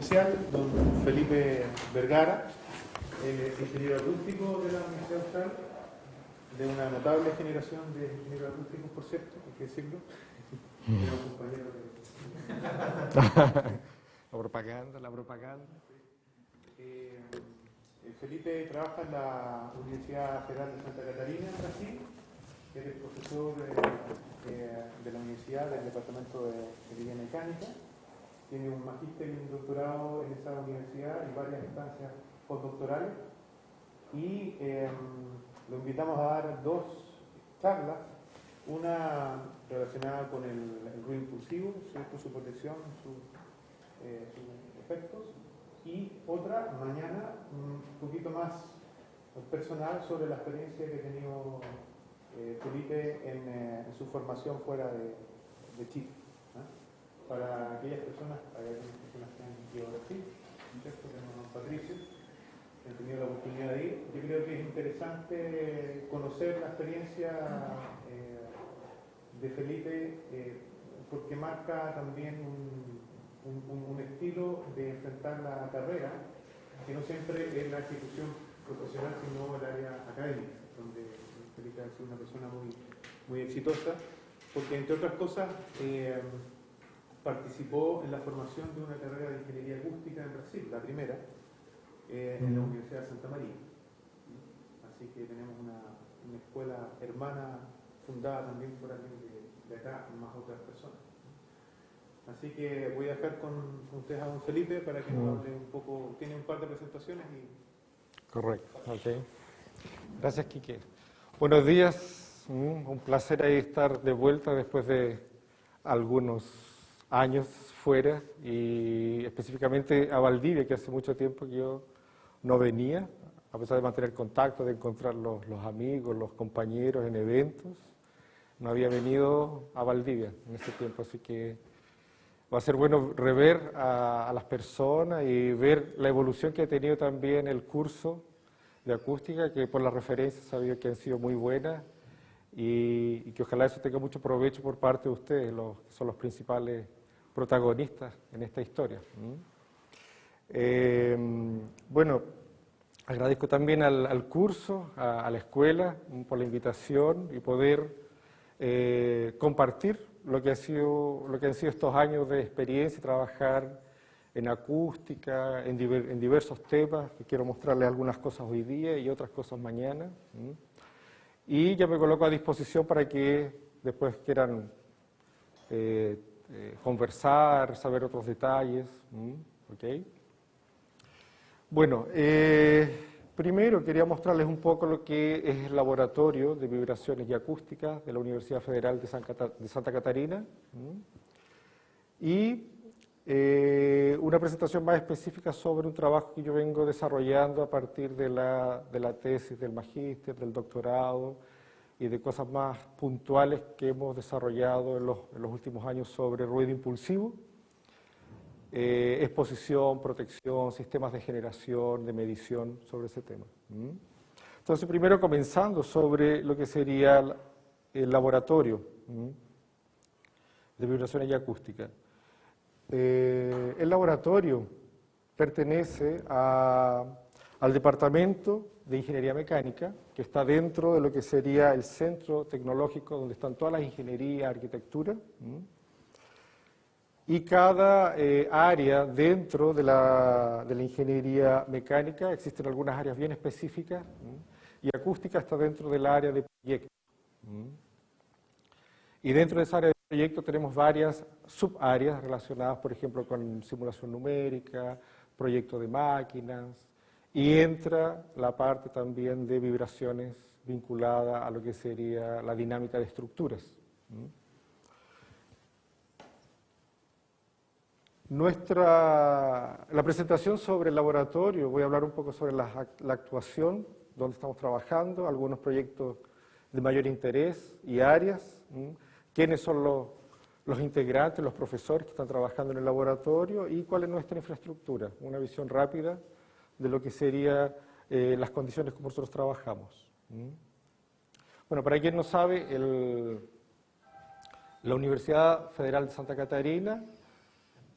especial, don Felipe Vergara, ingeniero acústico de la Universidad Austral, de una notable generación de ingenieros acústicos, por cierto, hay que decirlo. Tenemos compañeros de... La propaganda. Felipe trabaja en la Universidad Federal de Santa Catarina, en Brasil. Él es profesor de la universidad del Departamento de Ingeniería Mecánica. Tiene un magíster y un doctorado en esa universidad y varias instancias postdoctorales. Y lo invitamos a dar dos charlas, una relacionada con el ruido impulsivo, ¿cierto? Su protección, sus efectos, y otra mañana un poquito más personal sobre la experiencia que ha tenido Felipe en su formación fuera de Chile. Para aquellas personas que han ido a Brasil, ¿cierto? Tenemos a Patricio, que han tenido la oportunidad de ir. Yo creo que es interesante conocer la experiencia de Felipe porque marca también un estilo de enfrentar la carrera que no siempre es la ejecución profesional, sino el área académica, donde Felipe ha sido una persona muy exitosa, porque entre otras cosas participó en la formación de una carrera de ingeniería acústica en Brasil, la primera, en la Universidad de Santa María. Así que tenemos una escuela hermana fundada también por alguien de acá, más otras personas. Así que voy a dejar con ustedes a don Felipe para que nos hable un poco, tiene un par de presentaciones y... Correcto, ok. Gracias, Quique. Buenos días, un placer ahí estar de vuelta después de algunos años fuera y específicamente a Valdivia, que hace mucho tiempo que yo no venía, a pesar de mantener contacto, de encontrar los amigos, los compañeros en eventos. No había venido a Valdivia en ese tiempo, así que va a ser bueno rever a las personas y ver la evolución que ha tenido también el curso de acústica, que por las referencias he sabido que han sido muy buenas y que ojalá eso tenga mucho provecho por parte de ustedes, que son los principales protagonistas en esta historia. Bueno, agradezco también al curso, a la escuela, por la invitación y poder compartir lo que han sido estos años de experiencia y trabajar en acústica, en diversos temas, que quiero mostrarles algunas cosas hoy día y otras cosas mañana. Y ya me coloco a disposición para que después quieran conversar, saber otros detalles. ¿Okay? Bueno, primero quería mostrarles un poco lo que es el Laboratorio de Vibraciones y Acústica de la Universidad Federal de Santa Catarina y una presentación más específica sobre un trabajo que yo vengo desarrollando a partir de la tesis, del magíster, del doctorado y de cosas más puntuales que hemos desarrollado en los últimos años sobre ruido impulsivo, exposición, protección, sistemas de generación, de medición sobre ese tema. Entonces, primero comenzando sobre lo que sería el laboratorio de vibraciones y acústica. El laboratorio pertenece al Departamento de Ingeniería Mecánica, que está dentro de lo que sería el centro tecnológico donde están todas las ingenierías, arquitectura. Y cada área dentro de la ingeniería mecánica, existen algunas áreas bien específicas, y acústica está dentro del área de proyecto. Y dentro de esa área de proyecto tenemos varias subáreas relacionadas, por ejemplo, con simulación numérica, proyecto de máquinas, y entra la parte también de vibraciones vinculada a lo que sería la dinámica de estructuras. La presentación sobre el laboratorio, voy a hablar un poco sobre la actuación, dónde estamos trabajando, algunos proyectos de mayor interés y áreas, quiénes son los integrantes, los profesores que están trabajando en el laboratorio y cuál es nuestra infraestructura, una visión rápida de lo que serían las condiciones como nosotros trabajamos. Bueno, para quien no sabe, la Universidad Federal de Santa Catarina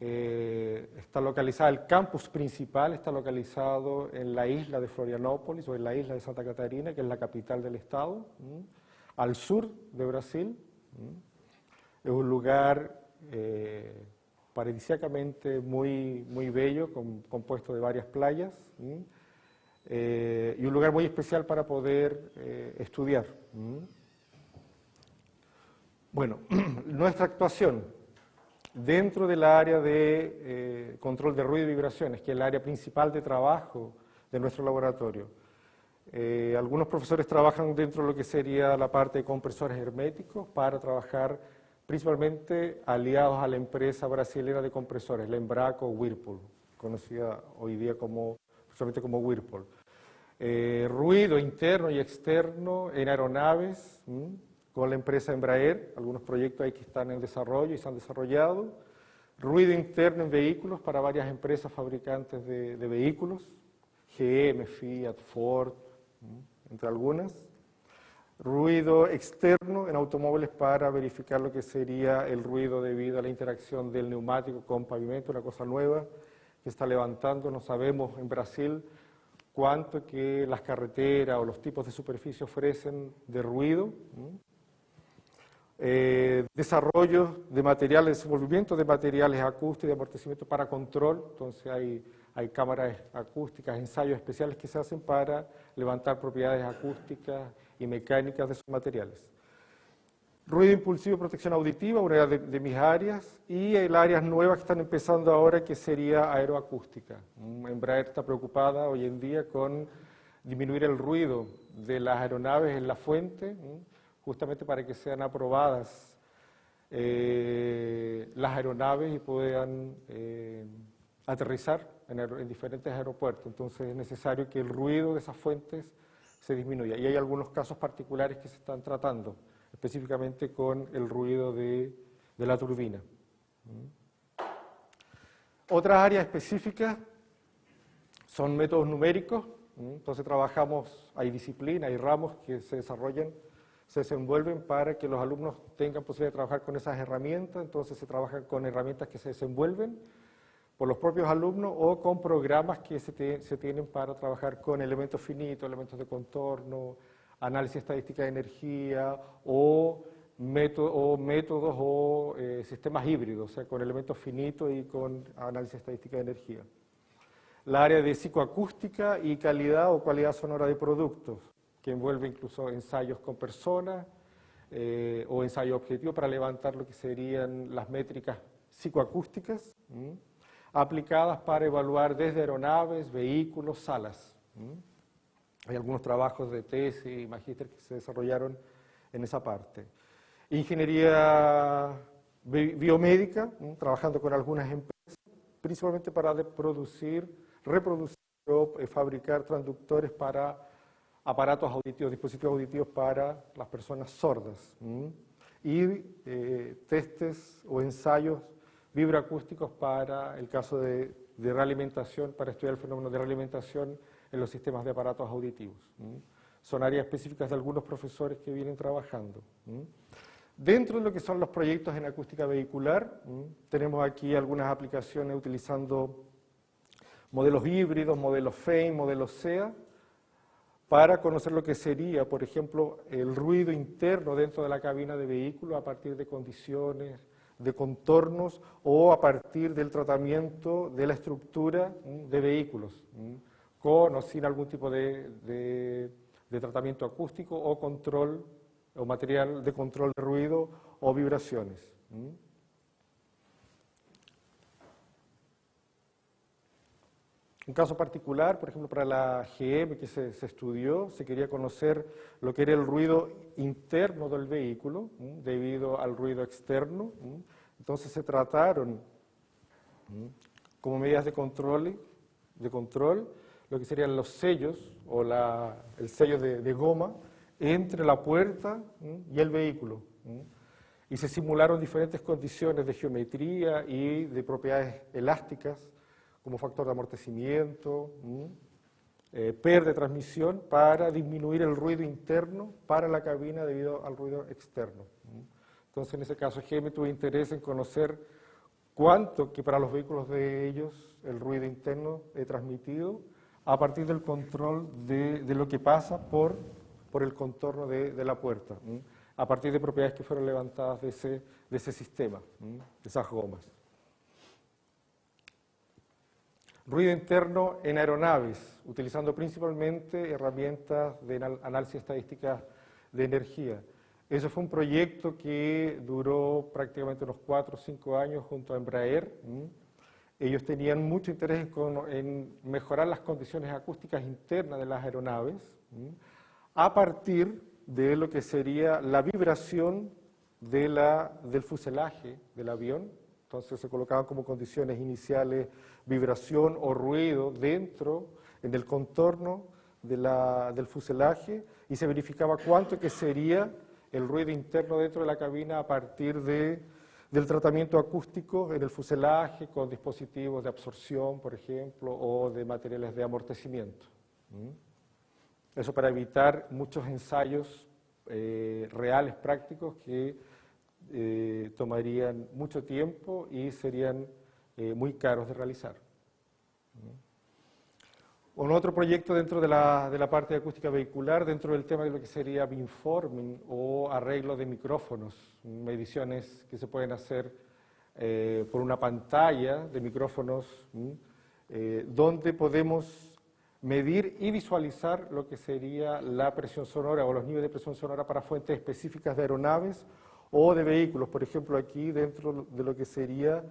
está localizada, el campus principal está localizado en la isla de Florianópolis o en la isla de Santa Catarina, que es la capital del estado, al sur de Brasil. Es un lugar paradisíacamente muy bello, compuesto de varias playas, y un lugar muy especial para poder estudiar. Bueno, nuestra actuación dentro del área de control de ruido y vibraciones, que es el área principal de trabajo de nuestro laboratorio. Algunos profesores trabajan dentro de lo que sería la parte de compresores herméticos para trabajar principalmente aliados a la empresa brasilera de compresores, la Embraco Whirlpool, conocida hoy día principalmente como Whirlpool. Ruido interno y externo en aeronaves, con la empresa Embraer, algunos proyectos ahí que están en desarrollo y se han desarrollado. Ruido interno en vehículos para varias empresas fabricantes de vehículos, GM, Fiat, Ford, entre algunas. Ruido externo en automóviles para verificar lo que sería el ruido debido a la interacción del neumático con pavimento, una cosa nueva que está levantando. No sabemos en Brasil cuánto que las carreteras o los tipos de superficie ofrecen de ruido. Desarrollo de materiales, desenvolvimiento de materiales acústicos y de amortecimiento para control. Entonces hay cámaras acústicas, ensayos especiales que se hacen para levantar propiedades acústicas y mecánicas de esos materiales. Ruido impulsivo y protección auditiva, una de mis áreas, y el áreas nuevas que están empezando ahora, que sería aeroacústica. Embraer está preocupada hoy en día con disminuir el ruido de las aeronaves en la fuente, justamente para que sean aprobadas las aeronaves y puedan aterrizar en diferentes aeropuertos. Entonces es necesario que el ruido de esas fuentes se disminuya. Y hay algunos casos particulares que se están tratando, específicamente con el ruido de la turbina. Otras áreas específicas son métodos numéricos. Entonces trabajamos, hay disciplinas, hay ramos que se desarrollan, se desenvuelven para que los alumnos tengan posibilidad de trabajar con esas herramientas. Entonces se trabaja con herramientas que se desenvuelven por los propios alumnos o con programas que se tienen para trabajar con elementos finitos, elementos de contorno, análisis estadística de energía o métodos o sistemas híbridos, o sea, con elementos finitos y con análisis estadística de energía. La área de psicoacústica y calidad o cualidad sonora de productos, que envuelve incluso ensayos con personas o ensayos objetivos para levantar lo que serían las métricas psicoacústicas, aplicadas para evaluar desde aeronaves, vehículos, salas. Hay algunos trabajos de tesis y magíster que se desarrollaron en esa parte. Ingeniería biomédica, trabajando con algunas empresas, principalmente para reproducir o fabricar transductores para aparatos auditivos, dispositivos auditivos para las personas sordas. Y testes o ensayos vibroacústicos para el caso de realimentación, para estudiar el fenómeno de realimentación en los sistemas de aparatos auditivos. Son áreas específicas de algunos profesores que vienen trabajando. Dentro de lo que son los proyectos en acústica vehicular, tenemos aquí algunas aplicaciones utilizando modelos híbridos, modelos FEIM, modelos SEA, para conocer lo que sería, por ejemplo, el ruido interno dentro de la cabina de vehículo a partir de condiciones, de contornos o a partir del tratamiento de la estructura de vehículos, con o sin algún tipo de tratamiento acústico o control o material de control de ruido o vibraciones. Un caso particular, por ejemplo, para la GM que se estudió, se quería conocer lo que era el ruido interno del vehículo debido al ruido externo. Entonces se trataron como medidas de control lo que serían los sellos o el sello de goma entre la puerta y el vehículo. Y se simularon diferentes condiciones de geometría y de propiedades elásticas, como factor de amortecimiento, PER de transmisión, para disminuir el ruido interno para la cabina debido al ruido externo. Entonces, en ese caso, GM tuvo interés en conocer cuánto que para los vehículos de ellos el ruido interno es transmitido a partir del control de lo que pasa por el contorno de la puerta, a partir de propiedades que fueron levantadas de ese sistema, de esas gomas. Ruido interno en aeronaves, utilizando principalmente herramientas de análisis estadística de energía. Eso fue un proyecto que duró prácticamente unos 4 o 5 años junto a Embraer. Ellos tenían mucho interés en mejorar las condiciones acústicas internas de las aeronaves a partir de lo que sería la vibración del fuselaje del avión. Entonces se colocaban como condiciones iniciales vibración o ruido dentro, en el contorno del fuselaje, y se verificaba cuánto que sería el ruido interno dentro de la cabina a partir del tratamiento acústico en el fuselaje con dispositivos de absorción, por ejemplo, o de materiales de amortecimiento. Eso para evitar muchos ensayos reales, prácticos, que tomarían mucho tiempo y serían muy caros de realizar. Un otro proyecto dentro de la parte de acústica vehicular, dentro del tema de lo que sería beamforming o arreglo de micrófonos, mediciones que se pueden hacer por una pantalla de micrófonos, donde podemos medir y visualizar lo que sería la presión sonora o los niveles de presión sonora para fuentes específicas de aeronaves o de vehículos. Por ejemplo, aquí dentro de lo que sería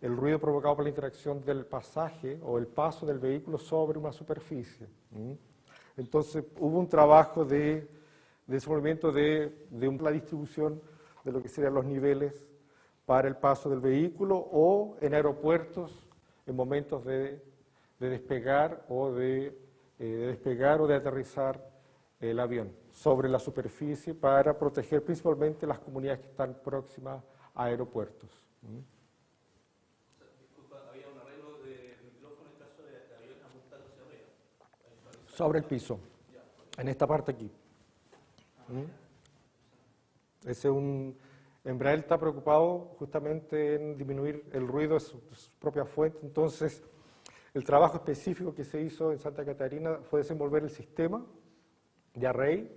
el ruido provocado por la interacción del pasaje o el paso del vehículo sobre una superficie. Entonces, hubo un trabajo de desenvolvimiento de la distribución de lo que serían los niveles para el paso del vehículo o en aeropuertos en momentos de despegar o de aterrizar el avión sobre la superficie para proteger principalmente las comunidades que están próximas a aeropuertos. Sobre el piso, en esta parte aquí. Embraer está preocupado justamente en disminuir el ruido de su propia fuente. Entonces, el trabajo específico que se hizo en Santa Catarina fue desenvolver el sistema de array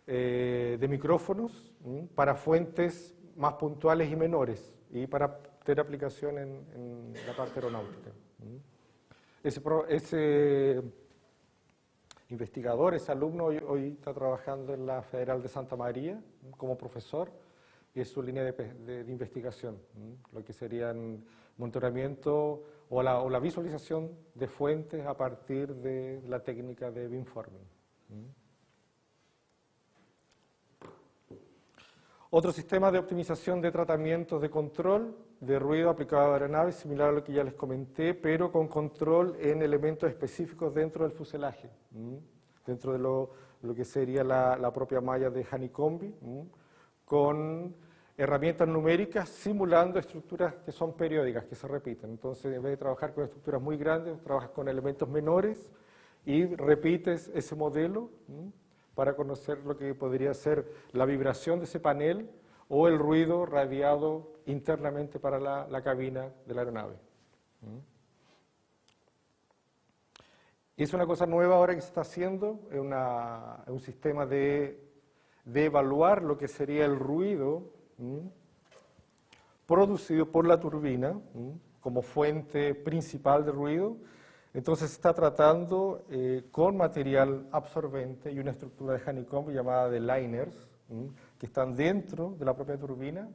de micrófonos para fuentes más puntuales y menores y para tener aplicación en la parte aeronáutica. Ese investigador, ese alumno, hoy está trabajando en la Federal de Santa María como profesor, y es su línea de investigación, lo que serían monitoramiento o la visualización de fuentes a partir de la técnica de beamforming. Otro sistema de optimización de tratamientos de control de ruido aplicado a aeronaves, similar a lo que ya les comenté, pero con control en elementos específicos dentro del fuselaje, dentro de lo que sería la propia malla de Hanicombi, con herramientas numéricas simulando estructuras que son periódicas, que se repiten. Entonces, en vez de trabajar con estructuras muy grandes, trabajas con elementos menores y repites ese modelo para conocer lo que podría ser la vibración de ese panel o el ruido radiado internamente para la cabina de la aeronave. Y es una cosa nueva ahora que se está haciendo, es un sistema de evaluar lo que sería el ruido producido por la turbina como fuente principal de ruido. Entonces se está tratando con material absorbente y una estructura de honeycomb llamada de liners, que están dentro de la propia turbina,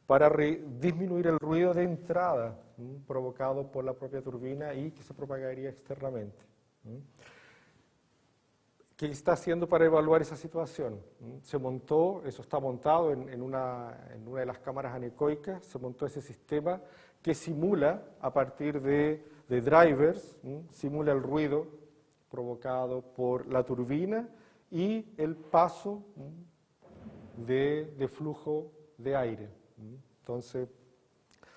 para disminuir el ruido de entrada provocado por la propia turbina y que se propagaría externamente. ¿Qué está haciendo para evaluar esa situación? Se montó, eso está montado en una de las cámaras anecoicas, se montó ese sistema que simula a partir de drivers, simula el ruido provocado por la turbina y el paso de flujo de aire. Entonces,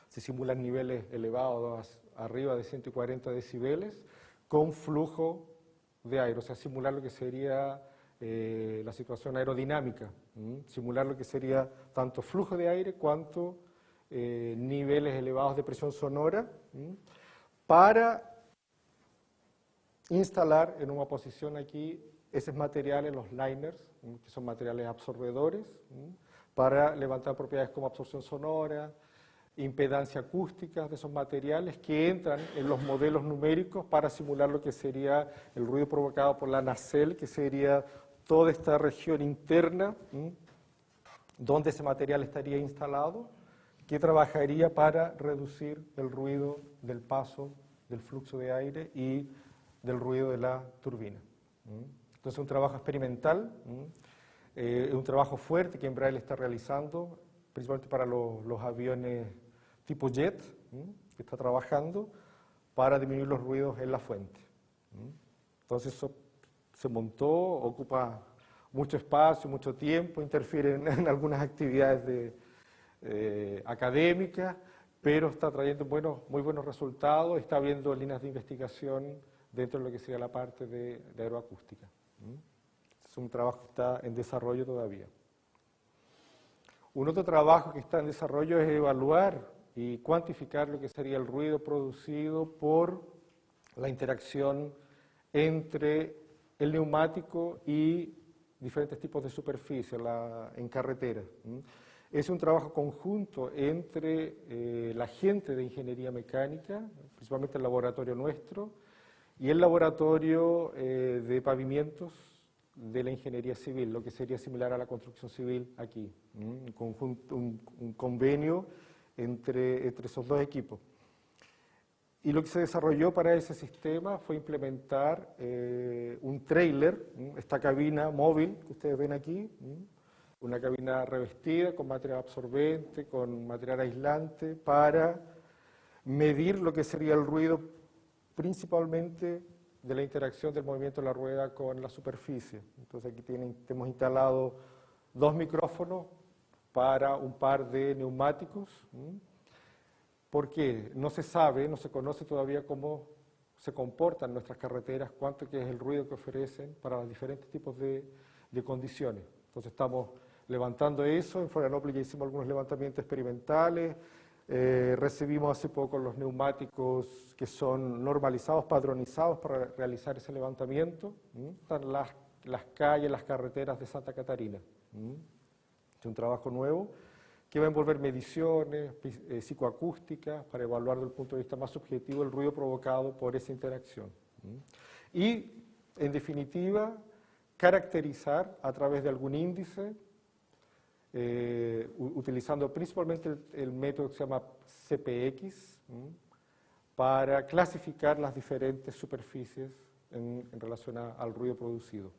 se simulan niveles elevados, arriba de 140 decibeles, con flujo de aire, o sea, simular lo que sería la situación aerodinámica, simular lo que sería tanto flujo de aire cuanto niveles elevados de presión sonora, para instalar en una posición aquí esos materiales, los liners, que son materiales absorbedores, para levantar propiedades como absorción sonora, impedancia acústica de esos materiales que entran en los modelos numéricos para simular lo que sería el ruido provocado por la nacelle, que sería toda esta región interna donde ese material estaría instalado, que trabajaría para reducir el ruido del paso del flujo de aire y del ruido de la turbina. Entonces, un trabajo experimental, un trabajo fuerte que Embraer está realizando, principalmente para los aviones tipo jet, que está trabajando para disminuir los ruidos en la fuente. Entonces, eso se montó, ocupa mucho espacio, mucho tiempo, interfiere en algunas actividades académicas, pero está trayendo muy buenos resultados, está habiendo líneas de investigación dentro de lo que sería la parte de aeroacústica. Es un trabajo que está en desarrollo todavía. Un otro trabajo que está en desarrollo es evaluar y cuantificar lo que sería el ruido producido por la interacción entre el neumático y diferentes tipos de superficie en carretera. Es un trabajo conjunto entre la gente de ingeniería mecánica, principalmente el laboratorio nuestro, y el laboratorio de pavimentos de la ingeniería civil, lo que sería similar a la construcción civil aquí. Un convenio entre esos dos equipos. Y lo que se desarrolló para ese sistema fue implementar un trailer, esta cabina móvil que ustedes ven aquí, una cabina revestida con material absorbente, con material aislante, para medir lo que sería el ruido principalmente de la interacción del movimiento de la rueda con la superficie. Entonces aquí hemos instalado 2 micrófonos para un par de neumáticos, porque no se sabe, no se conoce todavía cómo se comportan nuestras carreteras, cuánto que es el ruido que ofrecen para los diferentes tipos de condiciones. Entonces estamos levantando eso, en Florianópolis ya hicimos algunos levantamientos experimentales, recibimos hace poco los neumáticos que son normalizados, padronizados para realizar ese levantamiento. Están las calles, las carreteras de Santa Catarina. Es un trabajo nuevo que va a envolver mediciones psicoacústicas para evaluar desde el punto de vista más subjetivo el ruido provocado por esa interacción. Y, en definitiva, caracterizar a través de algún índice, utilizando principalmente el método que se llama CPX, para clasificar las diferentes superficies en relación al ruido producido.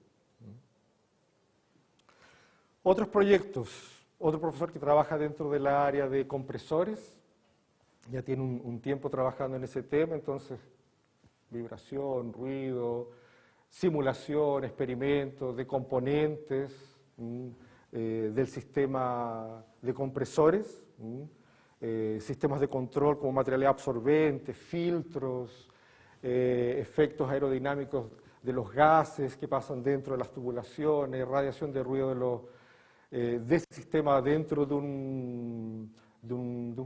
Otros proyectos. Otro profesor que trabaja dentro del área de compresores, ya tiene un tiempo trabajando en ese tema, entonces vibración, ruido, simulación, experimentos de componentes del sistema de compresores, sistemas de control como materiales absorbentes, filtros, efectos aerodinámicos de los gases que pasan dentro de las tubulaciones, radiación de ruido de ese sistema dentro de un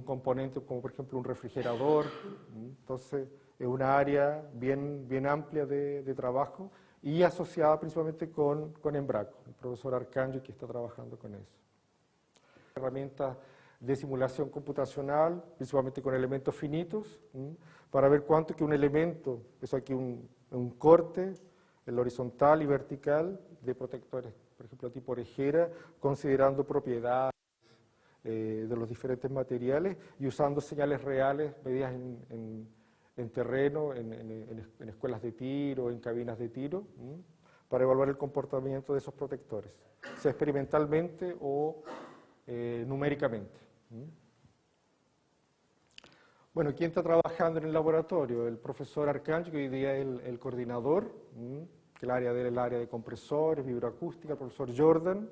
componente como por ejemplo un refrigerador. Entonces es una área bien amplia de trabajo y asociada principalmente con Embraco, el profesor Arcangio que está trabajando con eso. Herramientas de simulación computacional, principalmente con elementos finitos, para ver cuánto que un elemento, eso aquí un corte, el horizontal y vertical de protectores, por ejemplo tipo orejera, considerando propiedades de los diferentes materiales y usando señales reales medidas en terreno, en escuelas de tiro, en cabinas de tiro, para evaluar el comportamiento de esos protectores, sea experimentalmente o numéricamente. Bueno, ¿quién está trabajando en el laboratorio? El profesor Arcangio, que hoy día es el coordinador, que el área de compresores, vibroacústica, el profesor Jordan,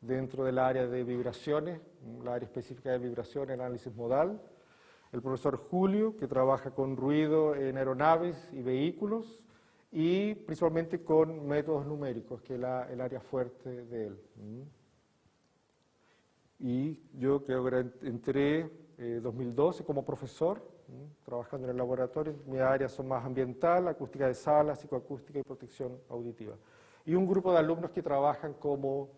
dentro del área de vibraciones, la área específica de vibraciones, análisis modal, el profesor Julio, que trabaja con ruido en aeronaves y vehículos, y principalmente con métodos numéricos, que es el área fuerte de él. y yo que ahora entré en 2012 como profesor, trabajando en el laboratorio. Mi área son más ambiental, acústica de sala, psicoacústica y protección auditiva. Y un grupo de alumnos que trabajan como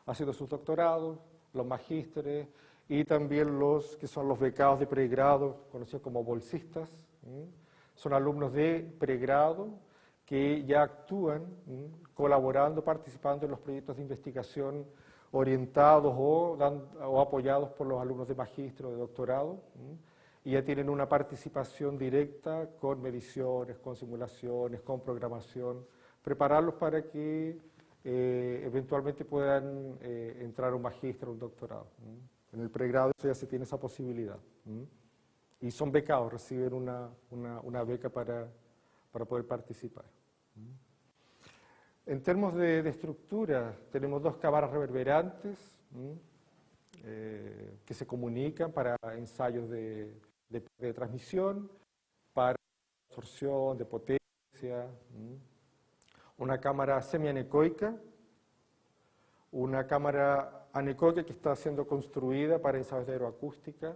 haciendo sus doctorados, los magísteres y también los que son los becados de pregrado, conocidos como bolsistas. Son alumnos de pregrado que ya actúan colaborando, participando en los proyectos de investigación orientados o apoyados por los alumnos de magíster o de doctorado, y ya tienen una participación directa con mediciones, con simulaciones, con programación, prepararlos para que eventualmente puedan entrar a un magíster o un doctorado. En el pregrado ya se tiene esa posibilidad. Y son becados, reciben una beca para poder participar. En términos de estructura, tenemos 2 cámaras reverberantes que se comunican para ensayos de transmisión, para absorción, de potencia, una cámara semianecoica, una cámara anecoica que está siendo construida para ensayos de aeroacústica,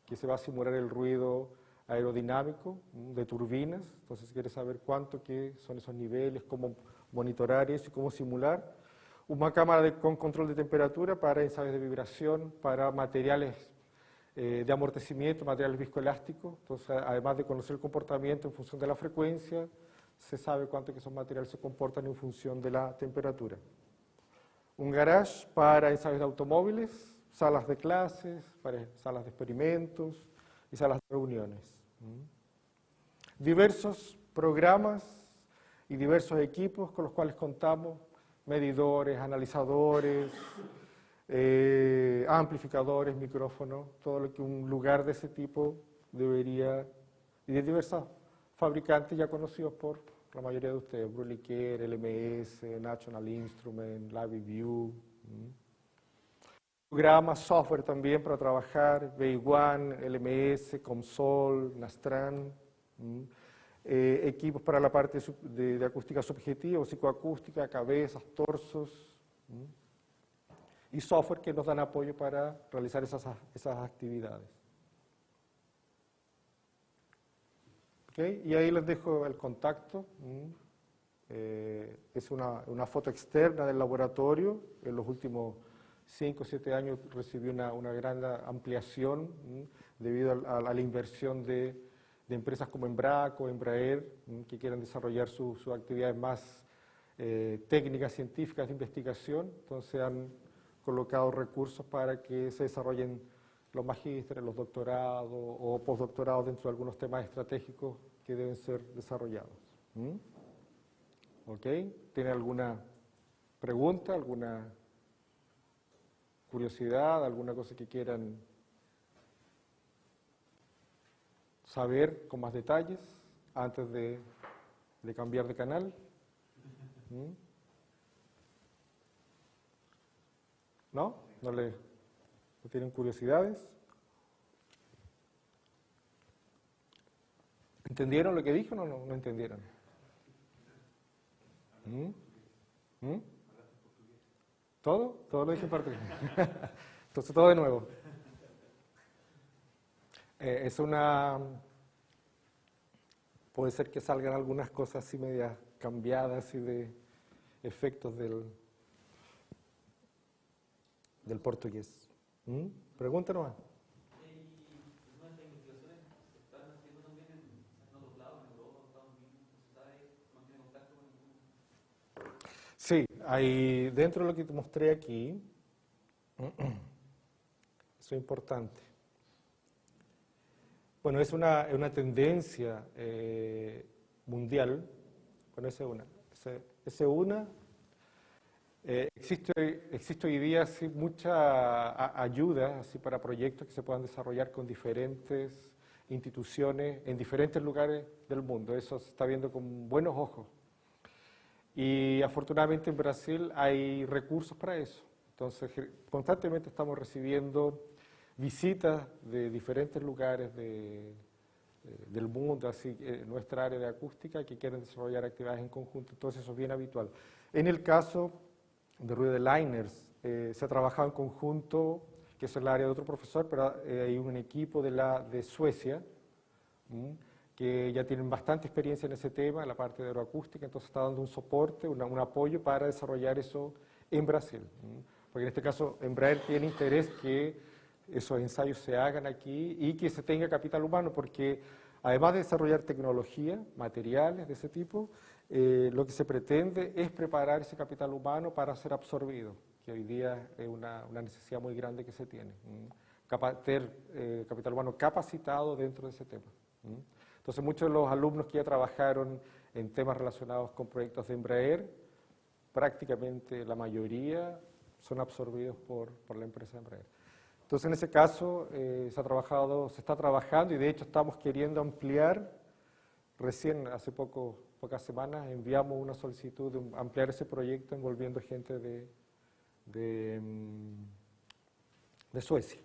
que se va a simular el ruido aerodinámico de turbinas. Entonces, si quieres saber qué son esos niveles, cómo monitorar eso y cómo simular. Una cámara con control de temperatura para ensayos de vibración, para materiales de amortecimiento, materiales viscoelásticos. Entonces, además de conocer el comportamiento en función de la frecuencia, se sabe cuánto que esos materiales se comportan en función de la temperatura. Un garage para ensayos de automóviles, salas de clases, para salas de experimentos y salas de reuniones. Diversos programas y diversos equipos con los cuales contamos, medidores, analizadores, amplificadores, micrófonos, todo lo que un lugar de ese tipo debería, y de diversos fabricantes ya conocidos por la mayoría de ustedes, Brüel & Kjær, LMS, National Instrument, LabVIEW. Programas, software también para trabajar, VI1, LMS, COMSOL, Nastran. Equipos para la parte de acústica subjetiva o psicoacústica, cabezas, torsos, y software que nos dan apoyo para realizar esas actividades. ¿Okay? Y ahí les dejo el contacto. Es una foto externa del laboratorio. En los últimos 5 o 7 años recibió una gran ampliación debido a la inversión de empresas como Embraco, Embraer, que quieran desarrollar sus actividades más técnicas, científicas de investigación. Entonces han colocado recursos para que se desarrollen los magísteres, los doctorados o postdoctorados dentro de algunos temas estratégicos que deben ser desarrollados. ¿Ok? ¿Tiene alguna pregunta, alguna curiosidad, alguna cosa que quieran saber con más detalles antes de cambiar de canal? ¿No? ¿No tienen curiosidades? ¿Entendieron lo que dije o no entendieron? ¿Todo? Todo lo dije en portugués. Entonces, todo de nuevo. Puede ser que salgan algunas cosas así medias cambiadas y de efectos del portugués. Pregunta nomás. ¿Nuestras investigaciones se están haciendo también en otros lados, en Europa, en Estados Unidos? ¿Mantiene contacto con ningún? Sí, hay, dentro de lo que te mostré aquí, eso es importante. Bueno, es una tendencia mundial. Bueno, esa es una. Existe hoy día sí, mucha ayuda así, para proyectos que se puedan desarrollar con diferentes instituciones en diferentes lugares del mundo. Eso se está viendo con buenos ojos. Y afortunadamente en Brasil hay recursos para eso. Entonces, constantemente estamos recibiendo visitas de diferentes lugares del mundo, así nuestra área de acústica, que quieren desarrollar actividades en conjunto. Entonces, eso es bien habitual. En el caso de Rueda Liners, se ha trabajado en conjunto que eso es el área de otro profesor, pero hay un equipo de Suecia, que ya tienen bastante experiencia en ese tema, en la parte de aeroacústica, entonces está dando un soporte, un apoyo para desarrollar eso en Brasil. Porque en este caso Embraer tiene interés que esos ensayos se hagan aquí y que se tenga capital humano, porque además de desarrollar tecnología, materiales de ese tipo, lo que se pretende es preparar ese capital humano para ser absorbido, que hoy día es una necesidad muy grande que se tiene. Tener capital humano capacitado dentro de ese tema. Entonces muchos de los alumnos que ya trabajaron en temas relacionados con proyectos de Embraer, prácticamente la mayoría son absorbidos por la empresa Embraer. Entonces en ese caso se está trabajando y de hecho estamos queriendo ampliar, recién hace pocas semanas enviamos una solicitud de ampliar ese proyecto envolviendo gente de Suecia.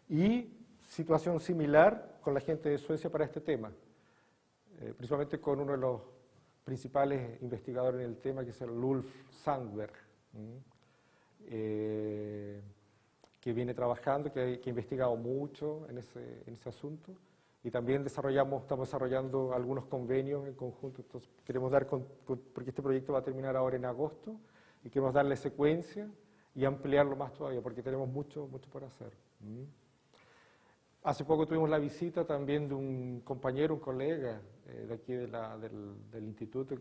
Y situación similar con la gente de Suecia para este tema, principalmente con uno de los principales investigadores en el tema, que es el Ulf Sandberg, que viene trabajando, que ha investigado mucho en ese asunto, y también estamos desarrollando algunos convenios en conjunto. Entonces queremos porque este proyecto va a terminar ahora en agosto, y queremos darle secuencia y ampliarlo más todavía, porque tenemos mucho por hacer. Hace poco tuvimos la visita también de un compañero, un colega de aquí del instituto,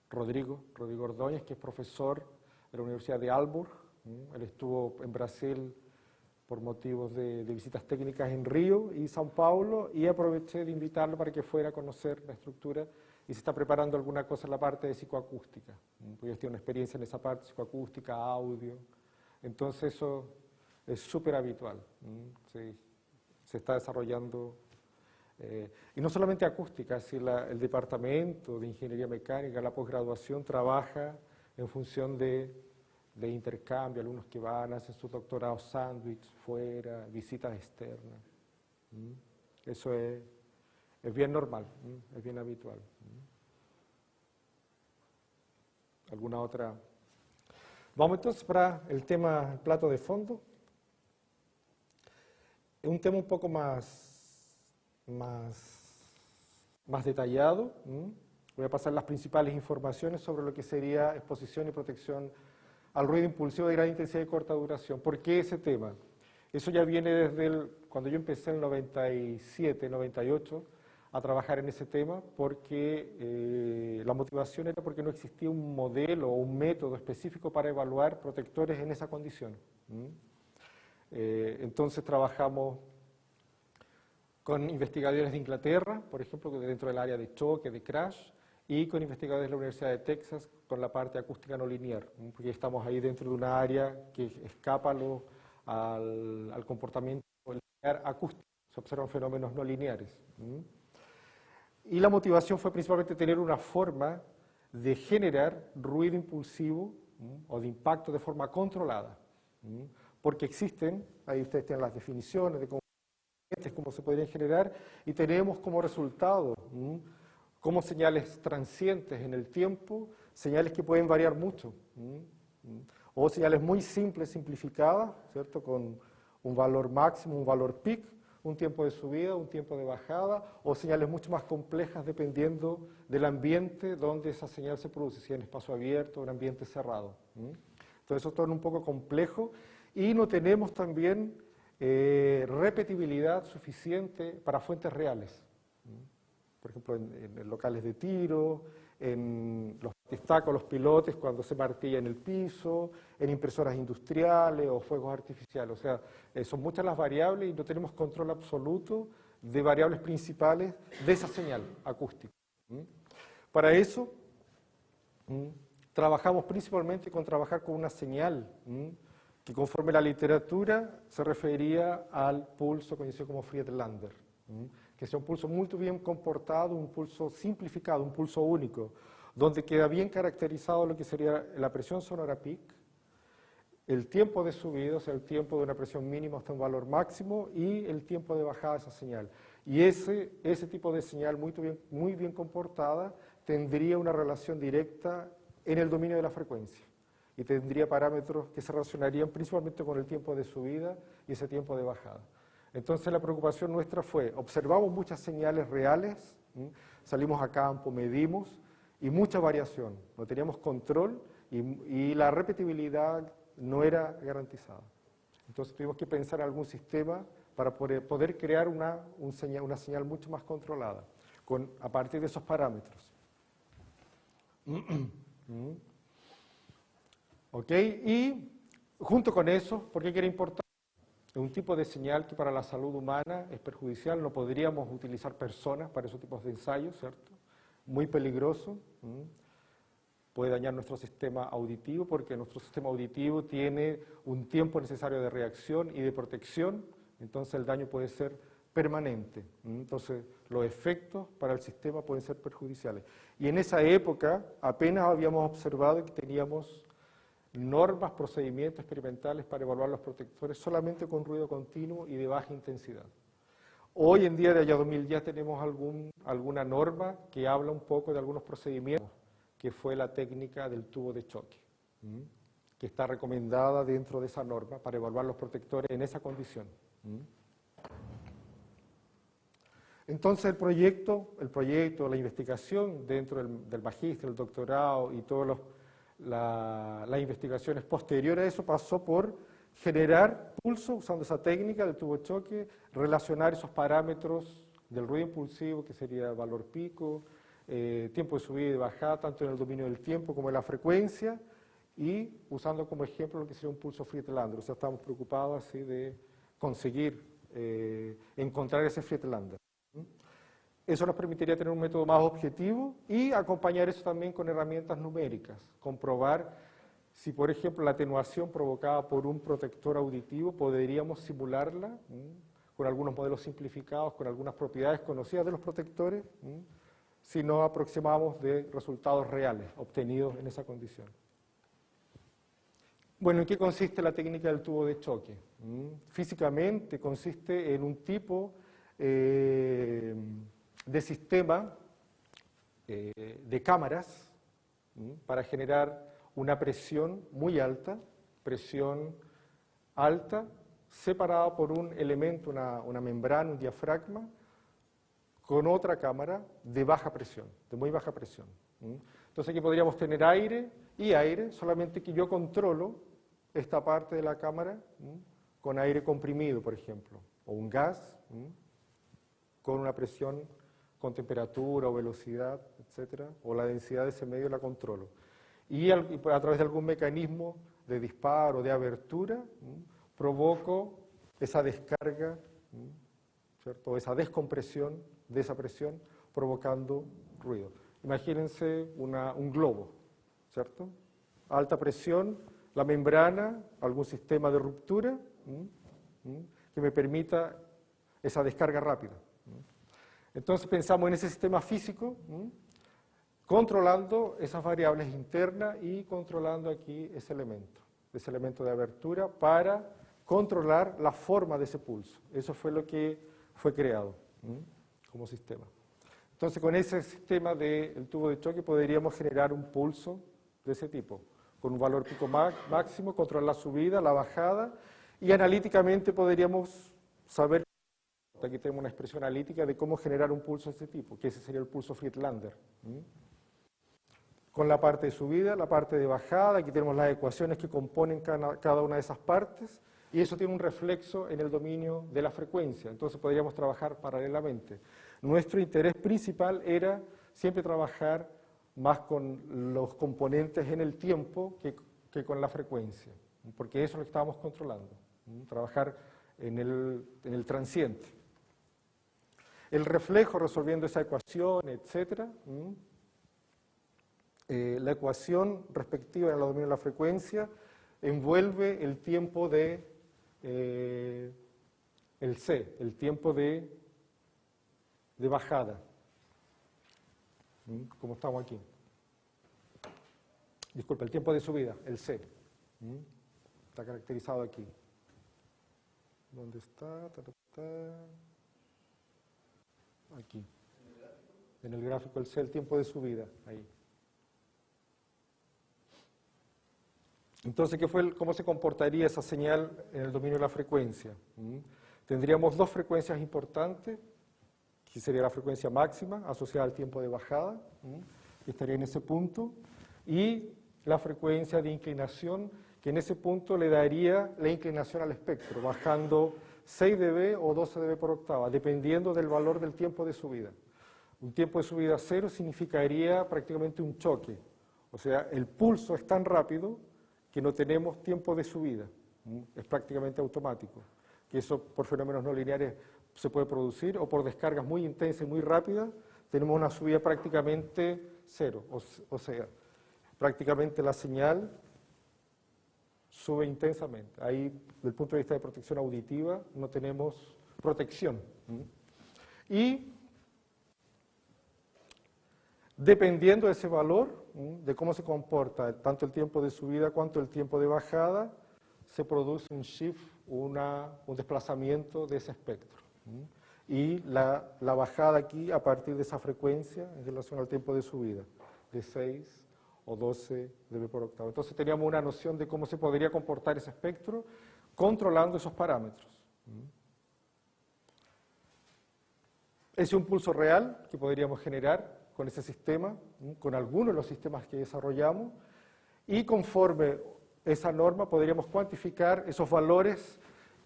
Rodrigo Ordóñez, que es profesor de la Universidad de Aalborg. Él estuvo en Brasil por motivos de visitas técnicas en Río y São Paulo, y aproveché de invitarlo para que fuera a conocer la estructura, y se está preparando alguna cosa en la parte de psicoacústica, porque ellos tienen una experiencia en esa parte, psicoacústica, audio. Entonces eso es súper habitual. Se está desarrollando, y no solamente acústica, sino el departamento de ingeniería mecánica, la posgraduación trabaja en función de intercambio, alumnos que van, hacen sus doctorados sándwich fuera, visitas externas. Eso es bien normal, es bien habitual. ¿Alguna otra? Vamos entonces para el tema, el plato de fondo. Es un tema un poco más detallado. Voy a pasar las principales informaciones sobre lo que sería exposición y protección al ruido impulsivo de gran intensidad y corta duración. ¿Por qué ese tema? Eso ya viene desde cuando yo empecé en el 97, 98 a trabajar en ese tema, porque la motivación era porque no existía un modelo o un método específico para evaluar protectores en esa condición. Entonces trabajamos con investigadores de Inglaterra, por ejemplo, dentro del área de choque, de crash, y con investigadores de la Universidad de Texas con la parte acústica no lineal, porque estamos ahí dentro de una área que escapa al comportamiento lineal acústico, se observan fenómenos no lineares. Y la motivación fue principalmente tener una forma de generar ruido impulsivo o de impacto de forma controlada, porque existen, ahí ustedes tienen las definiciones de cómo se podrían generar, y tenemos como resultado como señales transientes en el tiempo, señales que pueden variar mucho, o señales muy simples, simplificadas, ¿cierto? Con un valor máximo, un valor peak, un tiempo de subida, un tiempo de bajada, o señales mucho más complejas dependiendo del ambiente donde esa señal se produce, si en espacio abierto o en ambiente cerrado. Entonces eso es todo un poco complejo, y no tenemos también repetibilidad suficiente para fuentes reales. Por ejemplo, en locales de tiro, en los destacos, los pilotes cuando se martilla en el piso, en impresoras industriales o fuegos artificiales. O sea, son muchas las variables y no tenemos control absoluto de variables principales de esa señal acústica. Para eso, trabajamos principalmente con una señal que conforme la literatura se refería al pulso conocido como Friedlander, que sea un pulso muy bien comportado, un pulso simplificado, un pulso único, donde queda bien caracterizado lo que sería la presión sonora peak, el tiempo de subida, o sea, el tiempo de una presión mínima hasta un valor máximo, y el tiempo de bajada de esa señal. Y ese tipo de señal muy bien comportada tendría una relación directa en el dominio de la frecuencia. y tendría parámetros que se relacionarían principalmente con el tiempo de subida y ese tiempo de bajada. Entonces la preocupación nuestra fue, observamos muchas señales reales, salimos a campo, medimos, y mucha variación, no teníamos control y la repetibilidad no era garantizada. Entonces tuvimos que pensar en algún sistema para poder crear una señal mucho más controlada, a partir de esos parámetros. ¿Ok? Y junto con eso, ¿por qué era importante? Es un tipo de señal que para la salud humana es perjudicial, no podríamos utilizar personas para esos tipos de ensayos, ¿cierto? Muy peligroso, puede dañar nuestro sistema auditivo porque nuestro sistema auditivo tiene un tiempo necesario de reacción y de protección, entonces el daño puede ser permanente, entonces los efectos para el sistema pueden ser perjudiciales. Y en esa época apenas habíamos observado que teníamos normas, procedimientos experimentales para evaluar los protectores solamente con ruido continuo y de baja intensidad. Hoy en día, de allá 2000, ya tenemos alguna norma que habla un poco de algunos procedimientos, que fue la técnica del tubo de choque, que está recomendada dentro de esa norma para evaluar los protectores en esa condición. Entonces el proyecto, la investigación dentro del magíster, el doctorado y todas las investigaciones posteriores a eso pasó por generar pulso usando esa técnica del tubo de choque, relacionar esos parámetros del ruido impulsivo, que sería valor pico, tiempo de subida y de bajada, tanto en el dominio del tiempo como en la frecuencia, y usando como ejemplo lo que sería un pulso Friedlander. O sea, estamos preocupados así de conseguir encontrar ese Friedlander. Eso nos permitiría tener un método más objetivo y acompañar eso también con herramientas numéricas, comprobar si, por ejemplo, la atenuación provocada por un protector auditivo podríamos simularla con algunos modelos simplificados, con algunas propiedades conocidas de los protectores, si nos aproximamos de resultados reales obtenidos en esa condición. Bueno, ¿en qué consiste la técnica del tubo de choque? Físicamente consiste en un tipo de sistema de cámaras para generar una presión muy alta, separada por un elemento, una membrana, un diafragma, con otra cámara de baja presión, de muy baja presión. Entonces aquí podríamos tener aire y aire, solamente que yo controlo esta parte de la cámara con aire comprimido, por ejemplo, o un gas con una presión, con temperatura o velocidad, etcétera, o la densidad de ese medio la controlo. Y a través de algún mecanismo de disparo, de abertura, provoco esa descarga, ¿cierto? O esa descompresión de esa presión provocando ruido. Imagínense un globo, ¿cierto? Alta presión, la membrana, algún sistema de ruptura que me permita esa descarga rápida. Entonces pensamos en ese sistema físico, controlando esas variables internas y controlando aquí ese elemento de abertura para controlar la forma de ese pulso. Eso fue lo que fue creado como sistema. Entonces con ese sistema del tubo de choque podríamos generar un pulso de ese tipo, con un valor pico máximo, controlar la subida, la bajada, y analíticamente podríamos saber, aquí tenemos una expresión analítica de cómo generar un pulso de este tipo, que ese sería el pulso Friedlander. Con la parte de subida, la parte de bajada, aquí tenemos las ecuaciones que componen cada una de esas partes, y eso tiene un reflexo en el dominio de la frecuencia, entonces podríamos trabajar paralelamente. Nuestro interés principal era siempre trabajar más con los componentes en el tiempo que con la frecuencia, porque eso es lo que estábamos controlando, trabajar en el transiente. El reflejo resolviendo esa ecuación, etcétera. La ecuación respectiva en el dominio de la frecuencia envuelve el tiempo de el C, el tiempo de bajada, como estamos aquí. Disculpe, el tiempo de subida, el C. Está caracterizado aquí. ¿Dónde está? Aquí. En el gráfico el C, el tiempo de subida, ahí. Entonces, ¿cómo se comportaría esa señal en el dominio de la frecuencia? Tendríamos dos frecuencias importantes, que sería la frecuencia máxima asociada al tiempo de bajada, que estaría en ese punto, y la frecuencia de inclinación, que en ese punto le daría la inclinación al espectro, bajando 6 dB o 12 dB por octava, dependiendo del valor del tiempo de subida. Un tiempo de subida cero significaría prácticamente un choque, o sea, el pulso es tan rápido que no tenemos tiempo de subida, es prácticamente automático, que eso por fenómenos no lineares se puede producir, o por descargas muy intensas y muy rápidas, tenemos una subida prácticamente cero, o sea, prácticamente la señal sube intensamente. Ahí, desde el punto de vista de protección auditiva, no tenemos protección. Y dependiendo de ese valor, de cómo se comporta tanto el tiempo de subida cuanto el tiempo de bajada, se produce un shift, un desplazamiento de ese espectro. Y la bajada aquí a partir de esa frecuencia en relación al tiempo de subida, de 6 o 12 dB por octava. Entonces teníamos una noción de cómo se podría comportar ese espectro controlando esos parámetros. Ese es un pulso real que podríamos generar con ese sistema, con algunos de los sistemas que desarrollamos, y conforme esa norma podríamos cuantificar esos valores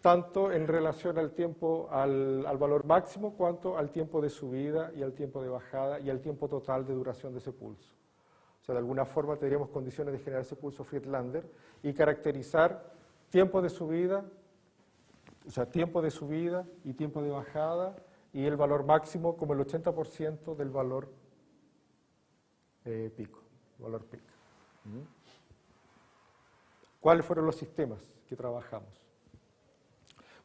tanto en relación al tiempo, al valor máximo, cuanto al tiempo de subida y al tiempo de bajada y al tiempo total de duración de ese pulso. O sea, de alguna forma tendríamos condiciones de generar ese pulso Friedlander y caracterizar tiempo de subida, o sea, tiempo de subida y tiempo de bajada, y el valor máximo como el 80% del valor pico, valor pico. ¿Cuáles fueron los sistemas que trabajamos?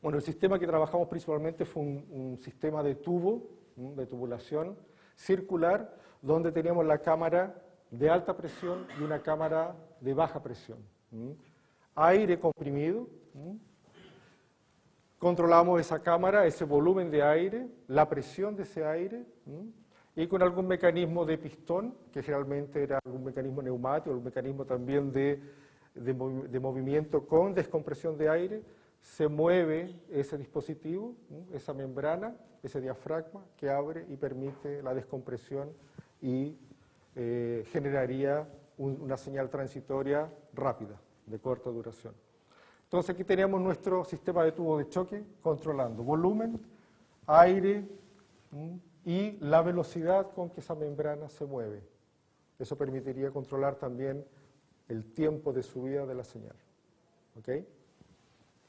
Bueno, el sistema que trabajamos principalmente fue un sistema de tubo, de tubulación circular, donde teníamos la cámara de alta presión y una cámara de baja presión. Aire comprimido, controlamos esa cámara, ese volumen de aire, la presión de ese aire, y con algún mecanismo de pistón, que generalmente era algún mecanismo neumático, algún mecanismo también de movimiento con descompresión de aire, se mueve ese dispositivo, esa membrana, ese diafragma que abre y permite la descompresión y generaría una señal transitoria rápida, de corta duración. Entonces aquí teníamos nuestro sistema de tubo de choque controlando volumen, aire y la velocidad con que esa membrana se mueve. Eso permitiría controlar también el tiempo de subida de la señal. ¿Ok?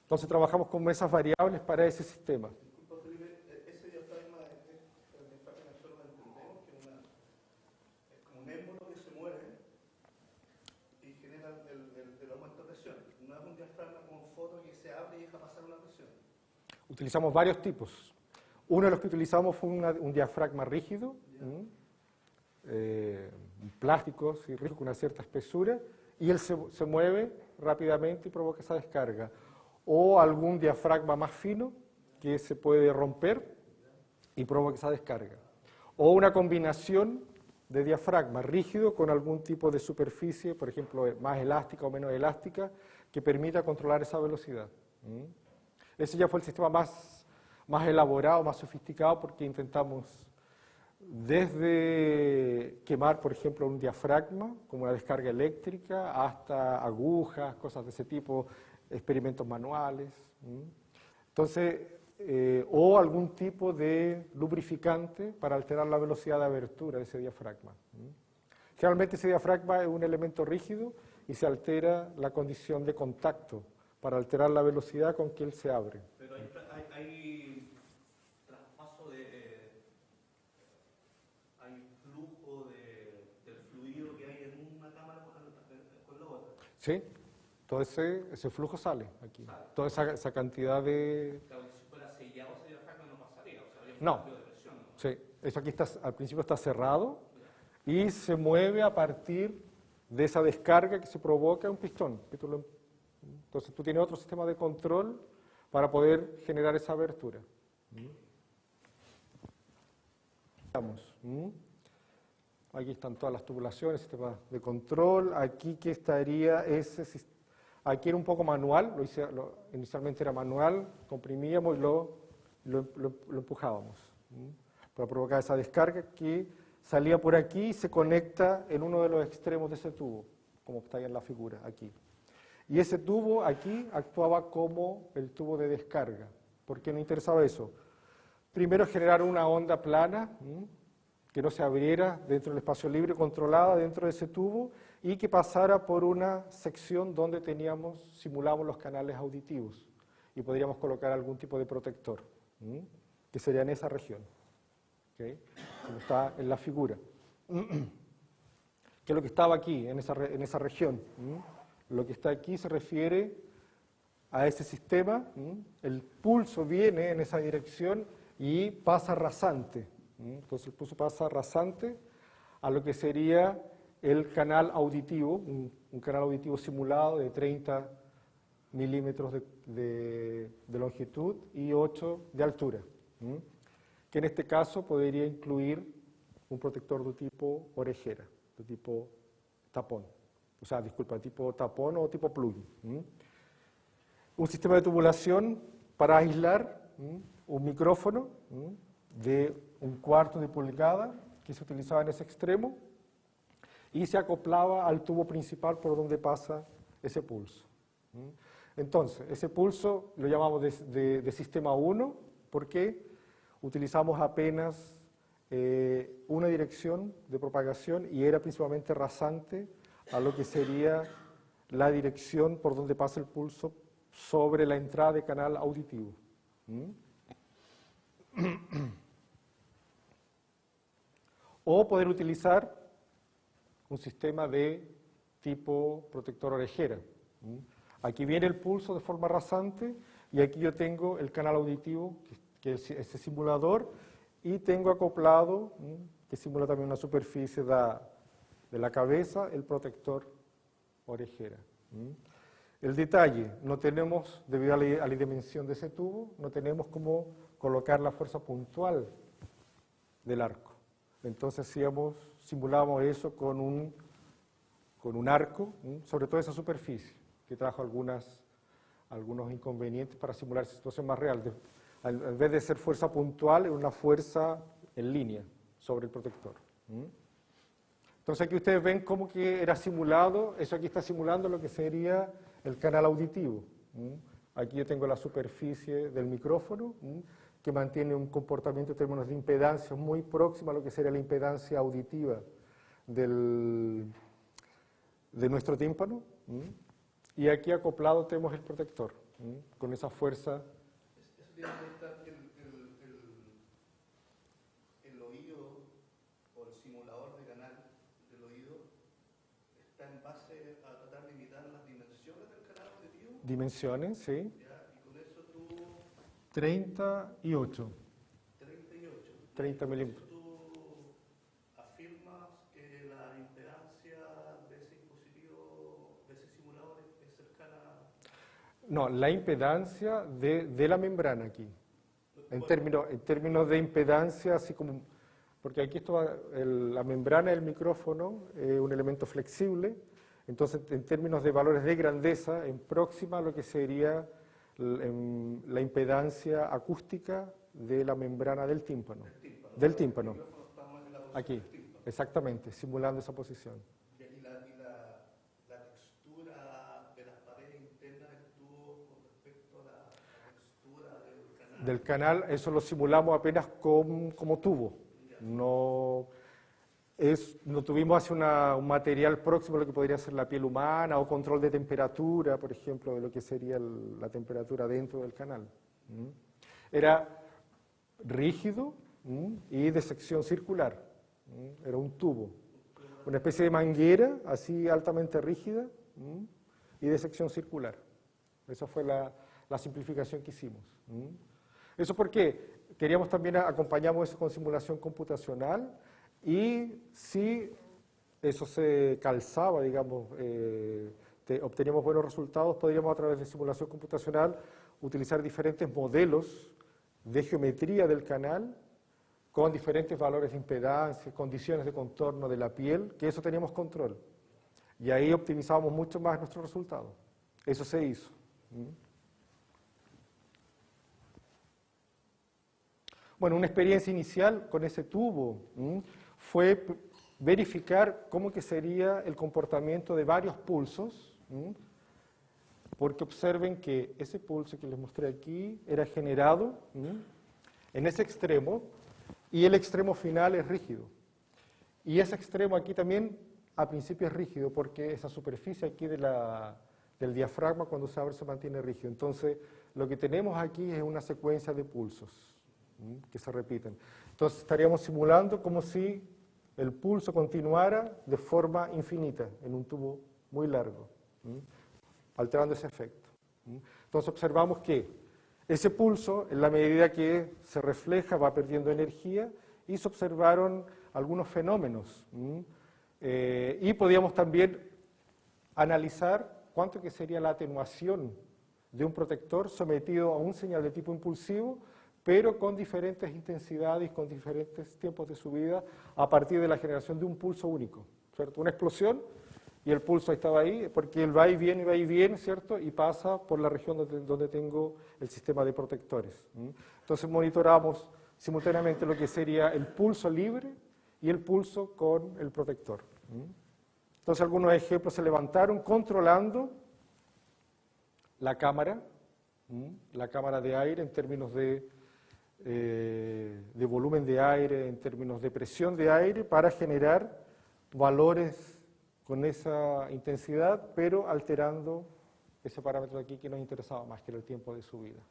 Entonces trabajamos con esas variables para ese sistema. Disculpa, Felipe, ese diafragma nosotros lo entendemos que es como un émbolo que se mueve y genera el aumento de presión. No es un diafragma como foto que se abre y deja pasar una presión. Utilizamos varios tipos. Uno de los que utilizamos fue un diafragma rígido, un plástico sí, rígido con una cierta espesura, y él se mueve rápidamente y provoca esa descarga. O algún diafragma más fino que se puede romper y provoca esa descarga. O una combinación de diafragma rígido con algún tipo de superficie, por ejemplo, más elástica o menos elástica, que permita controlar esa velocidad. Ese ya fue el sistema más elaborado, más sofisticado, porque intentamos desde quemar, por ejemplo, un diafragma, como una descarga eléctrica, hasta agujas, cosas de ese tipo, experimentos manuales. Entonces, o algún tipo de lubrificante para alterar la velocidad de abertura de ese diafragma. Generalmente ese diafragma es un elemento rígido y se altera la condición de contacto para alterar la velocidad con que él se abre. Pero hay traspaso hay flujo del fluido que hay en una cámara con la otra. ¿Sí? Todo ese flujo sale aquí. Toda esa cantidad de... Claro, si fuera sellado ese diafragma no pasaría, o sea, habría un No. cambio de presión. ¿No? Sí, eso aquí al principio está cerrado y se mueve a partir de esa descarga que se provoca un pistón. Entonces tú tienes otro sistema de control para poder generar esa abertura. Aquí están todas las tubulaciones, sistema de control. Aquí que estaría Aquí era un poco manual, inicialmente era manual, comprimíamos y lo empujábamos para provocar esa descarga que salía por aquí y se conecta en uno de los extremos de ese tubo, como está ahí en la figura, aquí. Y ese tubo aquí actuaba como el tubo de descarga. ¿Por qué nos interesaba eso? Primero, generar una onda plana, que no se abriera dentro del espacio libre, controlada dentro de ese tubo, y que pasara por una sección donde simulábamos los canales auditivos, y podríamos colocar algún tipo de protector, que sería en esa región, ¿okay? Como está en la figura. ¿Qué es lo que estaba aquí, en esa región? Lo que está aquí se refiere a ese sistema, el pulso viene en esa dirección y pasa rasante. Entonces el pulso pasa rasante a lo que sería el canal auditivo, un canal auditivo simulado de 30 milímetros de longitud y 8 de altura, que en este caso podría incluir un protector de tipo orejera, de tipo tapón. O sea, disculpa, tipo tapón o tipo plugin. Un sistema de tubulación para aislar un micrófono de 1/4 de pulgada que se utilizaba en ese extremo y se acoplaba al tubo principal por donde pasa ese pulso. Entonces, ese pulso lo llamamos de sistema 1 porque utilizamos apenas una dirección de propagación y era principalmente rasante a lo que sería la dirección por donde pasa el pulso sobre la entrada de canal auditivo. O poder utilizar un sistema de tipo protector orejera. Aquí viene el pulso de forma rasante y aquí yo tengo el canal auditivo, que es ese simulador, y tengo acoplado, que simula también una superficie de la cabeza, el protector orejera. El detalle, no tenemos, debido a la dimensión de ese tubo, no tenemos cómo colocar la fuerza puntual del arco. Entonces simulábamos eso con un arco, sobre todo esa superficie, que trajo algunos inconvenientes para simular esa situación más real. En vez de ser fuerza puntual, era una fuerza en línea sobre el protector. Entonces aquí ustedes ven cómo que era simulado, eso aquí está simulando lo que sería el canal auditivo. Aquí yo tengo la superficie del micrófono, que mantiene un comportamiento en términos de impedancia muy próxima a lo que sería la impedancia auditiva de nuestro tímpano. Y aquí acoplado tenemos el protector, con esa fuerza. Eso tiene que estar el oído o el simulador de canal del oído está en base a tratar de imitar las dimensiones del canal auditivo. Dimensiones, sí. Ya, y con eso tú 38. 38. 30 milímetros. Tú afirmas que la impedancia de ese dispositivo, de ese simulador, es cercana. No, la impedancia de la membrana aquí. En términos de impedancia, así como. Porque aquí la membrana del micrófono es un elemento flexible, entonces en términos de valores de grandeza, en próxima a lo que sería la impedancia acústica de la membrana del tímpano. Del tímpano. Aquí, exactamente, simulando esa posición. Y la textura de las paredes internas del tubo con respecto a la textura del canal. Del canal, eso lo simulamos apenas como tubo. No tuvimos así un material próximo a lo que podría ser la piel humana o control de temperatura, por ejemplo, de lo que sería la temperatura dentro del canal. Era rígido y de sección circular. Era un tubo, una especie de manguera así altamente rígida y de sección circular. Esa fue la simplificación que hicimos. Eso porque queríamos también acompañamos eso con simulación computacional. Y si eso se calzaba, digamos, obteníamos buenos resultados, podríamos a través de simulación computacional utilizar diferentes modelos de geometría del canal con diferentes valores de impedancia, condiciones de contorno de la piel, que eso teníamos control. Y ahí optimizábamos mucho más nuestros resultados. Eso se hizo. Bueno, una experiencia inicial con ese tubo fue verificar cómo que sería el comportamiento de varios pulsos, porque observen que ese pulso que les mostré aquí era generado en ese extremo y el extremo final es rígido. Y ese extremo aquí también a principio es rígido porque esa superficie aquí del diafragma cuando se abre se mantiene rígido. Entonces lo que tenemos aquí es una secuencia de pulsos que se repiten. Entonces estaríamos simulando como si el pulso continuara de forma infinita en un tubo muy largo, alterando ese efecto. Entonces observamos que ese pulso, en la medida que se refleja, va perdiendo energía y se observaron algunos fenómenos. Y podíamos también analizar cuánto que sería la atenuación de un protector sometido a un señal de tipo impulsivo, pero con diferentes intensidades, con diferentes tiempos de subida, a partir de la generación de un pulso único, ¿cierto? Una explosión y el pulso estaba ahí, porque él va y viene, ¿cierto? Y pasa por la región donde tengo el sistema de protectores. Entonces monitoramos simultáneamente lo que sería el pulso libre y el pulso con el protector. Entonces algunos ejemplos se levantaron controlando la cámara de aire en términos de volumen de aire, en términos de presión de aire, para generar valores con esa intensidad, pero alterando ese parámetro de aquí que nos interesaba más, que era el tiempo de subida.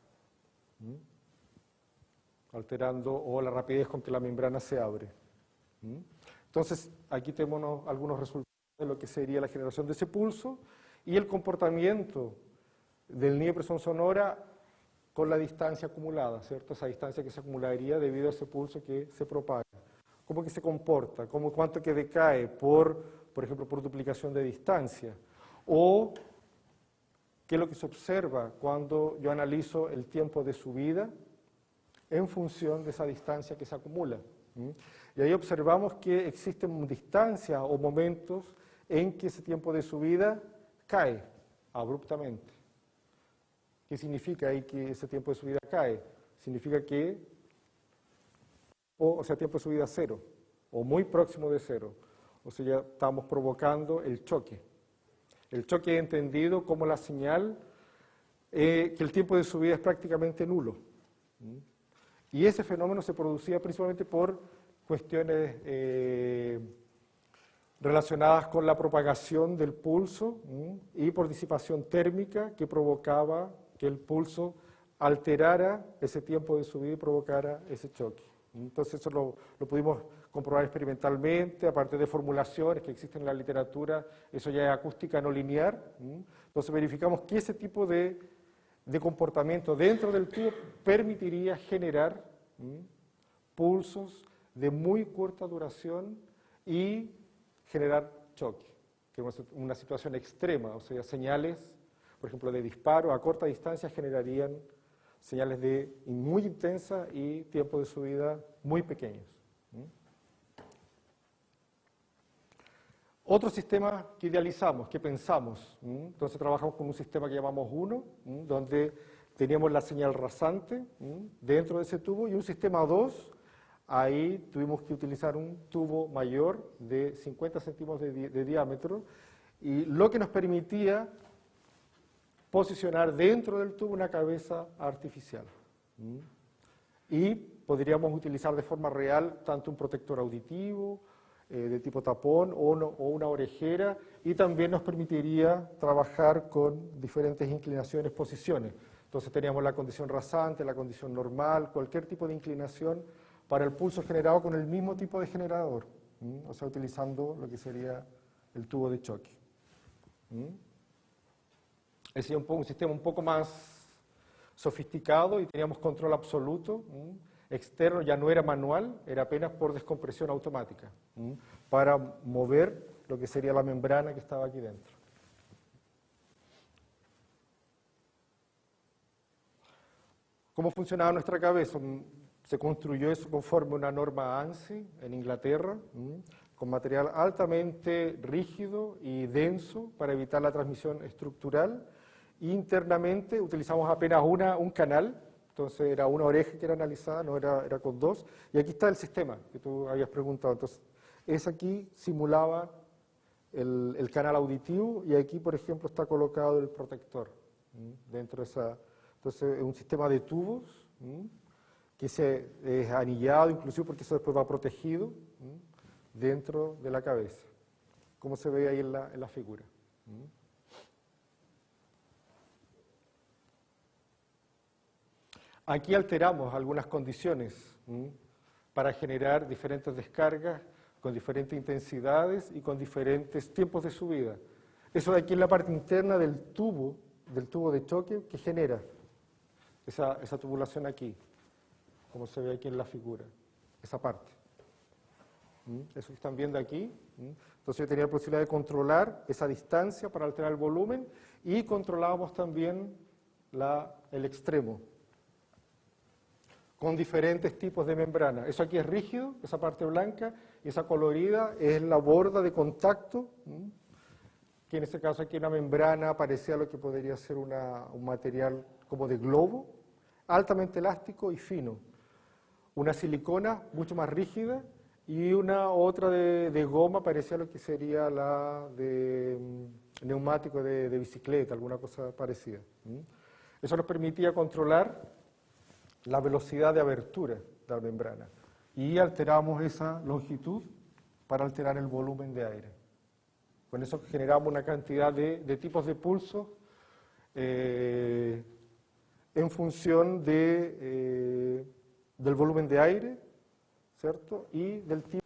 Alterando o la rapidez con que la membrana se abre. Entonces, aquí tenemos algunos resultados de lo que sería la generación de ese pulso y el comportamiento del nivel de presión sonora con la distancia acumulada, ¿cierto? Esa distancia que se acumularía debido a ese pulso que se propaga. ¿Cómo que se comporta? ¿Cuánto que decae por ejemplo, por duplicación de distancia? ¿O qué es lo que se observa cuando yo analizo el tiempo de subida en función de esa distancia que se acumula? Y ahí observamos que existen distancias o momentos en que ese tiempo de subida cae abruptamente. ¿Qué significa ahí que ese tiempo de subida cae? Significa que, o sea, tiempo de subida cero, o muy próximo de cero. O sea, ya estamos provocando el choque. El choque entendido como la señal que el tiempo de subida es prácticamente nulo. Y ese fenómeno se producía principalmente por cuestiones relacionadas con la propagación del pulso y por disipación térmica que provocaba que el pulso alterara ese tiempo de subida y provocara ese choque. Entonces eso lo pudimos comprobar experimentalmente, aparte de formulaciones que existen en la literatura, eso ya es acústica no lineal. Entonces verificamos que ese tipo de comportamiento dentro del tubo permitiría generar pulsos de muy corta duración y generar choque, que es una situación extrema, o sea, señales, por ejemplo, de disparo a corta distancia generarían señales de muy intensa y tiempo de subida muy pequeños. Otro sistema que idealizamos, que pensamos, entonces trabajamos con un sistema que llamamos 1, donde teníamos la señal rasante dentro de ese tubo, y un sistema 2, ahí tuvimos que utilizar un tubo mayor de 50 centímetros de diámetro, y lo que nos permitía posicionar dentro del tubo una cabeza artificial. Y podríamos utilizar de forma real tanto un protector auditivo de tipo tapón o una orejera, y también nos permitiría trabajar con diferentes inclinaciones, posiciones. Entonces teníamos la condición rasante, la condición normal, cualquier tipo de inclinación para el pulso generado con el mismo tipo de generador, o sea, utilizando lo que sería el tubo de choque. Ese es un sistema un poco más sofisticado y teníamos control absoluto. Externo, ya no era manual, era apenas por descompresión automática, para mover lo que sería la membrana que estaba aquí dentro. ¿Cómo funcionaba nuestra cabeza? Se construyó eso conforme a una norma ANSI en Inglaterra, con material altamente rígido y denso para evitar la transmisión estructural, Internamente utilizamos apenas un canal, entonces era una oreja que era analizada, no era con dos. Y aquí está el sistema que tú habías preguntado. Entonces, aquí simulaba el canal auditivo y aquí, por ejemplo, está colocado el protector dentro de esa. Entonces, es un sistema de tubos que es anillado, inclusive porque eso después va protegido dentro de la cabeza, como se ve ahí en la figura. Aquí alteramos algunas condiciones para generar diferentes descargas con diferentes intensidades y con diferentes tiempos de subida. Eso de aquí es la parte interna del tubo de choque que genera esa tubulación aquí, como se ve aquí en la figura, esa parte. Eso que están viendo aquí. Entonces yo tenía la posibilidad de controlar esa distancia para alterar el volumen y controlábamos también el extremo con diferentes tipos de membrana. Eso aquí es rígido, esa parte blanca, y esa colorida es la borda de contacto, que en este caso aquí una membrana parecía lo que podría ser un material como de globo, altamente elástico y fino. Una silicona mucho más rígida y otra de goma parecía lo que sería la de neumático de bicicleta, alguna cosa parecida. Eso nos permitía controlar la velocidad de abertura de la membrana y alteramos esa longitud para alterar el volumen de aire. Con eso generamos una cantidad de tipos de pulsos en función del volumen de aire, ¿cierto? Y del tipo.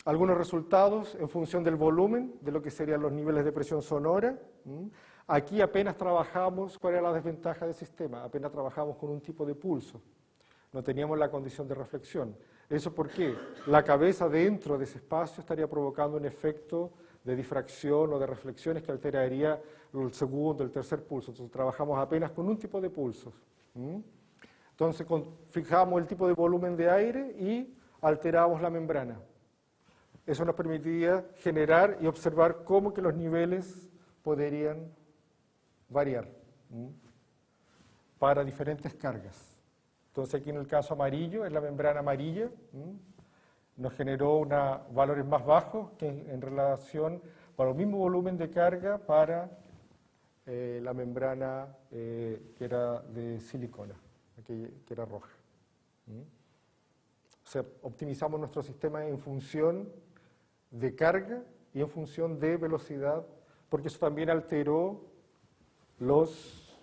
Algunos resultados en función del volumen, de lo que serían los niveles de presión sonora. Aquí apenas trabajamos, ¿cuál era la desventaja del sistema? Apenas trabajamos con un tipo de pulso. No teníamos la condición de reflexión. ¿Eso por qué? La cabeza dentro de ese espacio estaría provocando un efecto de difracción o de reflexiones que alteraría el segundo, el tercer pulso. Entonces trabajamos apenas con un tipo de pulsos. Entonces fijamos el tipo de volumen de aire y alteramos la membrana. Eso nos permitía generar y observar cómo que los niveles podrían variar para diferentes cargas. Entonces aquí en el caso amarillo, en la membrana amarilla, nos generó valores más bajos que en relación para el mismo volumen de carga para la membrana que era de silicona, que era roja. O sea, optimizamos nuestro sistema en función de carga y en función de velocidad, porque eso también alteró los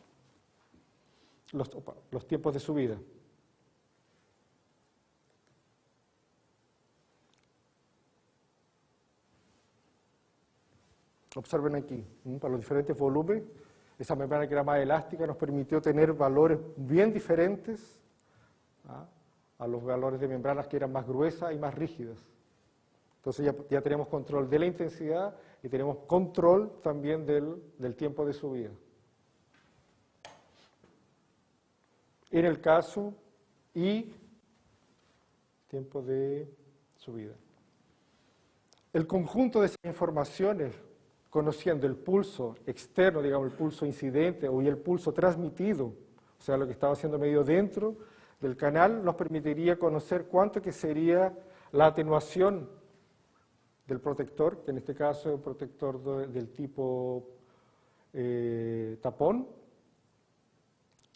tiempos de subida. Observen aquí, para los diferentes volúmenes, esa membrana que era más elástica nos permitió tener valores bien diferentes a los valores de membranas que eran más gruesas y más rígidas. Entonces ya tenemos control de la intensidad y tenemos control también del tiempo de subida. En el caso y tiempo de subida. El conjunto de esas informaciones, conociendo el pulso externo, digamos el pulso incidente o el pulso transmitido, o sea, lo que estaba siendo medido dentro del canal, nos permitiría conocer cuánto que sería la atenuación del protector, que en este caso es un protector del tipo tapón,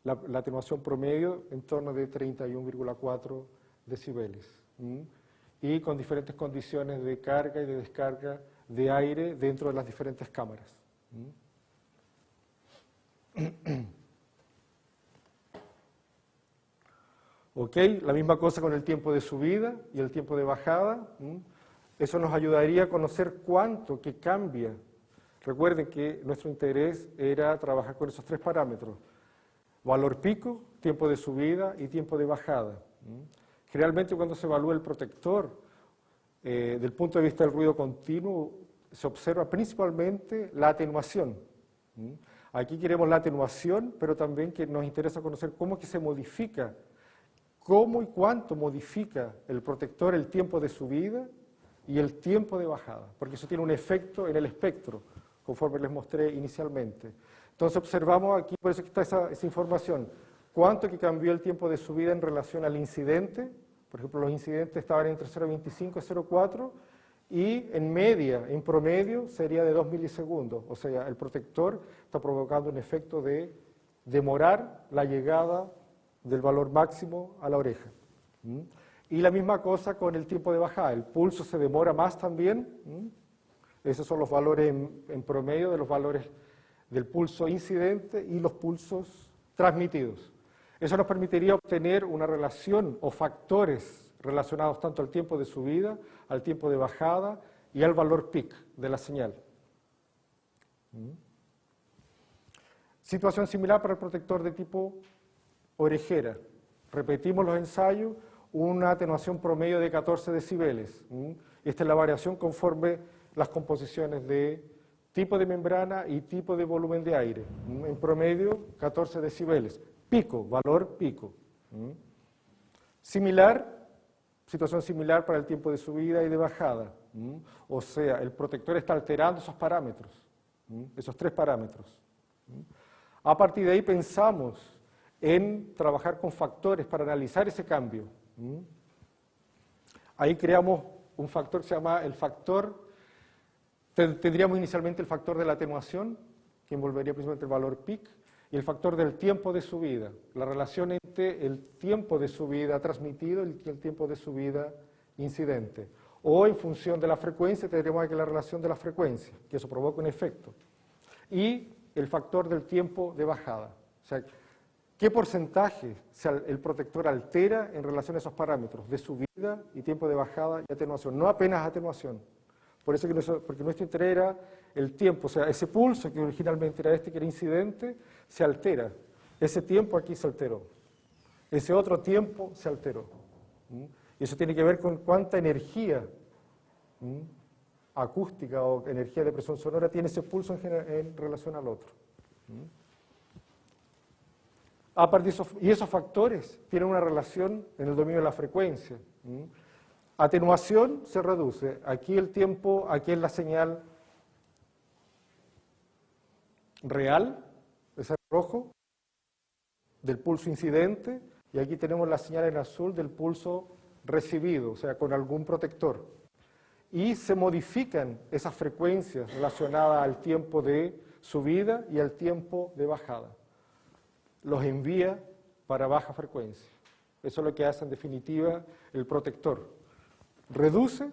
la atenuación promedio en torno de 31,4 decibeles, y con diferentes condiciones de carga y de descarga de aire dentro de las diferentes cámaras. Ok, la misma cosa con el tiempo de subida y el tiempo de bajada. Eso nos ayudaría a conocer cuánto que cambia. Recuerden que nuestro interés era trabajar con esos tres parámetros: valor pico, tiempo de subida y tiempo de bajada. Generalmente cuando se evalúa el protector, del punto de vista del ruido continuo, se observa principalmente la atenuación. Aquí queremos la atenuación, pero también que nos interesa conocer cómo que se modifica, cómo y cuánto modifica el protector el tiempo de subida y el tiempo de bajada, porque eso tiene un efecto en el espectro, conforme les mostré inicialmente. Entonces observamos aquí, por eso que está esa información, cuánto que cambió el tiempo de subida en relación al incidente. Por ejemplo, los incidentes estaban entre 0,25 y 0,4 y en media, en promedio, sería de 2 milisegundos. O sea, el protector está provocando un efecto de demorar la llegada del valor máximo a la oreja. Y la misma cosa con el tiempo de bajada. El pulso se demora más también. Esos son los valores en promedio de los valores del pulso incidente y los pulsos transmitidos. Eso nos permitiría obtener una relación o factores relacionados tanto al tiempo de subida, al tiempo de bajada y al valor peak de la señal. Situación similar para el protector de tipo orejera. Repetimos los ensayos, una atenuación promedio de 14 decibeles. Esta es la variación conforme las composiciones de tipo de membrana y tipo de volumen de aire. En promedio, 14 decibeles. Pico, valor pico. Similar, situación similar para el tiempo de subida y de bajada. O sea, el protector está alterando esos parámetros, esos 3 parámetros. A partir de ahí pensamos en trabajar con factores para analizar ese cambio. Ahí creamos un factor que se llama el factor. Tendríamos inicialmente el factor de la atenuación, que envolvería principalmente el valor peak, y el factor del tiempo de subida, la relación entre el tiempo de subida transmitido y el tiempo de subida incidente. O en función de la frecuencia, tendríamos aquí la relación de la frecuencia, que eso provoca un efecto. Y el factor del tiempo de bajada. O sea, ¿qué porcentaje el protector altera en relación a esos parámetros de subida y tiempo de bajada y atenuación? No apenas atenuación. Por eso porque nuestro interés era el tiempo, o sea, ese pulso que originalmente era que era incidente, se altera. Ese tiempo aquí se alteró. Ese otro tiempo se alteró. Y eso tiene que ver con cuánta energía acústica o energía de presión sonora tiene ese pulso en relación al otro. A partir de y esos factores tienen una relación en el dominio de la frecuencia. Atenuación se reduce. Aquí el tiempo, aquí es la señal real, es el rojo, del pulso incidente, y aquí tenemos la señal en azul del pulso recibido, o sea, con algún protector. Y se modifican esas frecuencias relacionadas al tiempo de subida y al tiempo de bajada. Los envía para baja frecuencia. Eso es lo que hace en definitiva el protector. Reduce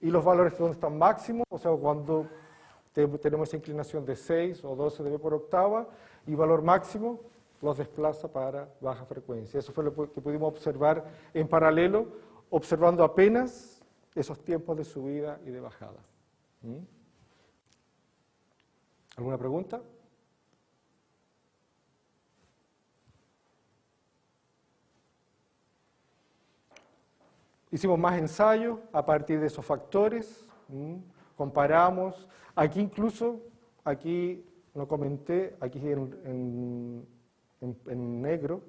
y los valores donde están máximos, o sea, cuando tenemos esa inclinación de 6 o 12 dB por octava, y valor máximo los desplaza para baja frecuencia. Eso fue lo que pudimos observar en paralelo, observando apenas esos tiempos de subida y de bajada. ¿Alguna pregunta? Hicimos más ensayos a partir de esos factores, comparamos. Aquí incluso, aquí no comenté, aquí en negro,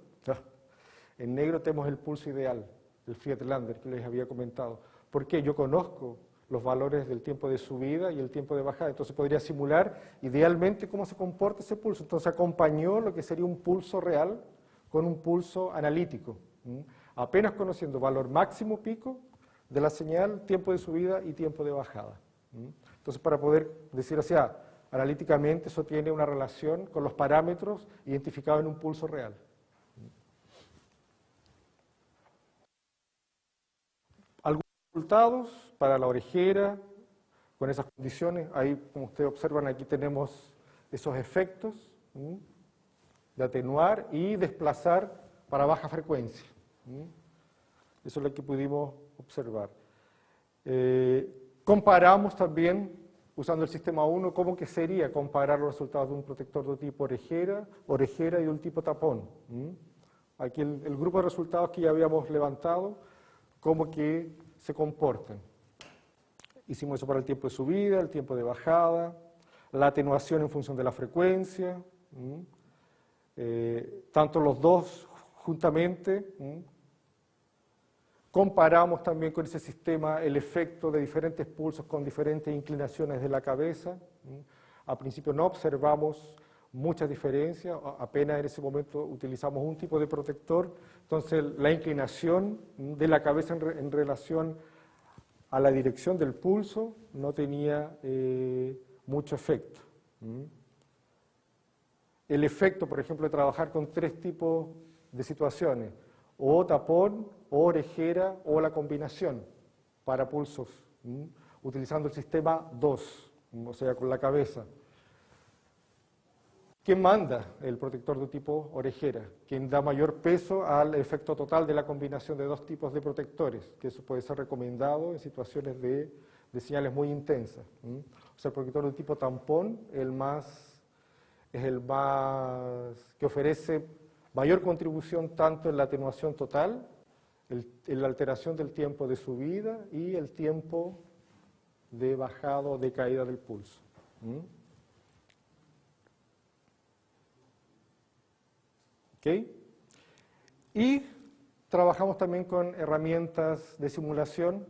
en negro tenemos el pulso ideal, el Friedlander, que les había comentado. Porque yo conozco los valores del tiempo de subida y el tiempo de bajada, entonces podría simular idealmente cómo se comporta ese pulso. Entonces acompañó lo que sería un pulso real con un pulso analítico. Apenas conociendo valor máximo pico de la señal, tiempo de subida y tiempo de bajada. Entonces, para poder decir, o sea, analíticamente eso tiene una relación con los parámetros identificados en un pulso real. Algunos resultados para la orejera, con esas condiciones, ahí como ustedes observan, aquí tenemos esos efectos de atenuar y desplazar para baja frecuencia. Eso es lo que pudimos observar. Comparamos también, usando el sistema 1, cómo que sería comparar los resultados de un protector de tipo orejera y de un tipo tapón. Aquí el grupo de resultados que ya habíamos levantado, cómo que se comportan. Hicimos eso para el tiempo de subida, el tiempo de bajada, la atenuación en función de la frecuencia, tanto los dos juntamente. Comparamos también con ese sistema el efecto de diferentes pulsos con diferentes inclinaciones de la cabeza. Al principio no observamos muchas diferencias, apenas en ese momento utilizamos un tipo de protector, entonces la inclinación de la cabeza en relación a la dirección del pulso no tenía mucho efecto. El efecto, por ejemplo, de trabajar con 3 tipos de situaciones, o tapón, o orejera, o la combinación para pulsos, utilizando el sistema 2, o sea, con la cabeza. ¿Quién manda? El protector de tipo orejera, quien da mayor peso al efecto total de la combinación de 2 tipos de protectores, que eso puede ser recomendado en situaciones de señales muy intensas. O sea, el protector de tipo tampón es el más que ofrece mayor contribución tanto en la atenuación total, en la alteración del tiempo de subida y el tiempo de bajada o de caída del pulso. ¿Ok? Y trabajamos también con herramientas de simulación,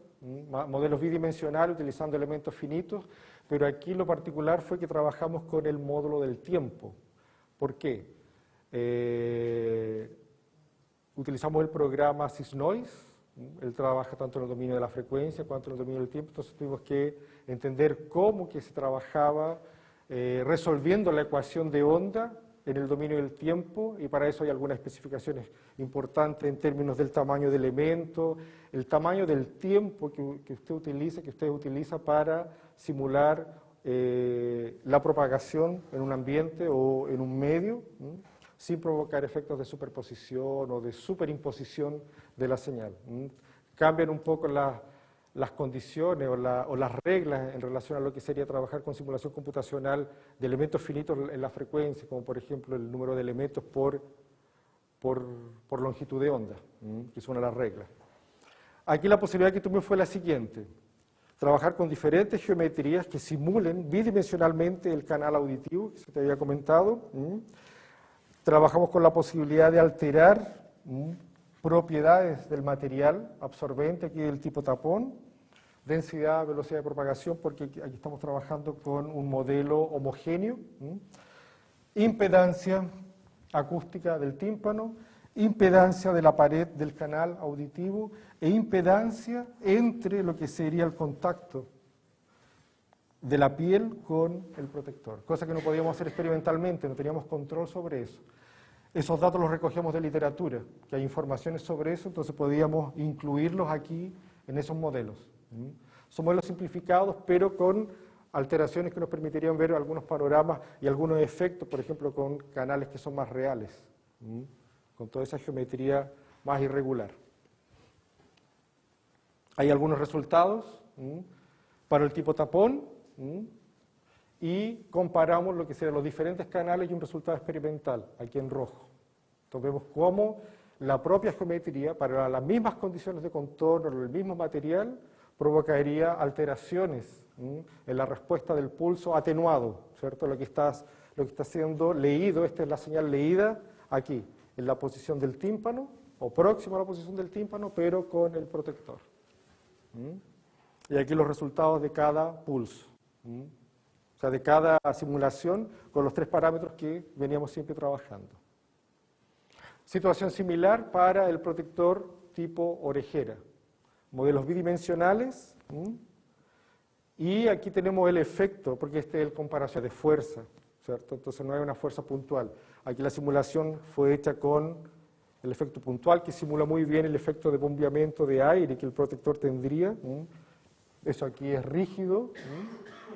modelos bidimensionales utilizando elementos finitos, pero aquí lo particular fue que trabajamos con el módulo del tiempo. ¿Por qué? Utilizamos el programa Sysnoise, él trabaja tanto en el dominio de la frecuencia cuanto en el dominio del tiempo, entonces tuvimos que entender cómo que se trabajaba resolviendo la ecuación de onda en el dominio del tiempo, y para eso hay algunas especificaciones importantes en términos del tamaño de elemento, el tamaño del tiempo que usted utiliza para simular la propagación en un ambiente o en un medio, sin provocar efectos de superposición o de superimposición de la señal. Cambian un poco las condiciones o las reglas en relación a lo que sería trabajar con simulación computacional de elementos finitos en la frecuencia, como por ejemplo el número de elementos por longitud de onda, que es una de las reglas. Aquí la posibilidad que tuve fue la siguiente: trabajar con diferentes geometrías que simulen bidimensionalmente el canal auditivo, que se te había comentado. Trabajamos con la posibilidad de alterar propiedades del material absorbente, aquí del tipo tapón, densidad, velocidad de propagación, porque aquí estamos trabajando con un modelo homogéneo, impedancia acústica del tímpano, impedancia de la pared del canal auditivo e impedancia entre lo que sería el contacto de la piel con el protector, cosa que no podíamos hacer experimentalmente, no teníamos control sobre eso. Esos datos los recogíamos de literatura, que hay informaciones sobre eso, entonces podíamos incluirlos aquí en esos modelos. Son modelos simplificados, pero con alteraciones que nos permitirían ver algunos panoramas y algunos efectos, por ejemplo, con canales que son más reales, con toda esa geometría más irregular. Hay algunos resultados para el tipo tapón, y comparamos lo que serían los diferentes canales y un resultado experimental, aquí en rojo. Entonces vemos cómo la propia geometría, para las mismas condiciones de contorno, el mismo material, provocaría alteraciones en la respuesta del pulso atenuado, ¿cierto? Lo que está siendo leído, esta es la señal leída aquí, en la posición del tímpano, o próximo a la posición del tímpano, pero con el protector. Y aquí los resultados de cada pulso. O sea, de cada simulación con los 3 parámetros que veníamos siempre trabajando. Situación similar para el protector tipo orejera. Modelos bidimensionales. Y aquí tenemos el efecto, porque este es el comparación de fuerza, ¿cierto? Entonces no hay una fuerza puntual. Aquí la simulación fue hecha con el efecto puntual, que simula muy bien el efecto de bombeamiento de aire que el protector tendría. Eso aquí es rígido,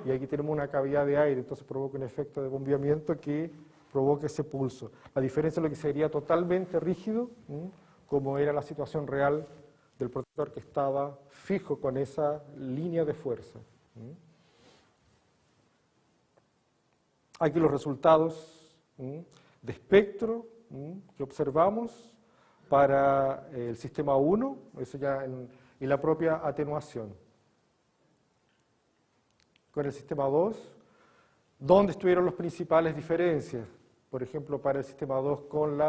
y aquí tenemos una cavidad de aire, entonces provoca un efecto de bombeamiento que provoca ese pulso. La diferencia es lo que sería totalmente rígido, como era la situación real del protector que estaba fijo con esa línea de fuerza. Aquí los resultados de espectro que observamos para el sistema 1, eso ya y la propia atenuación. Con el sistema 2, ¿dónde estuvieron las principales diferencias? Por ejemplo, para el sistema 2 con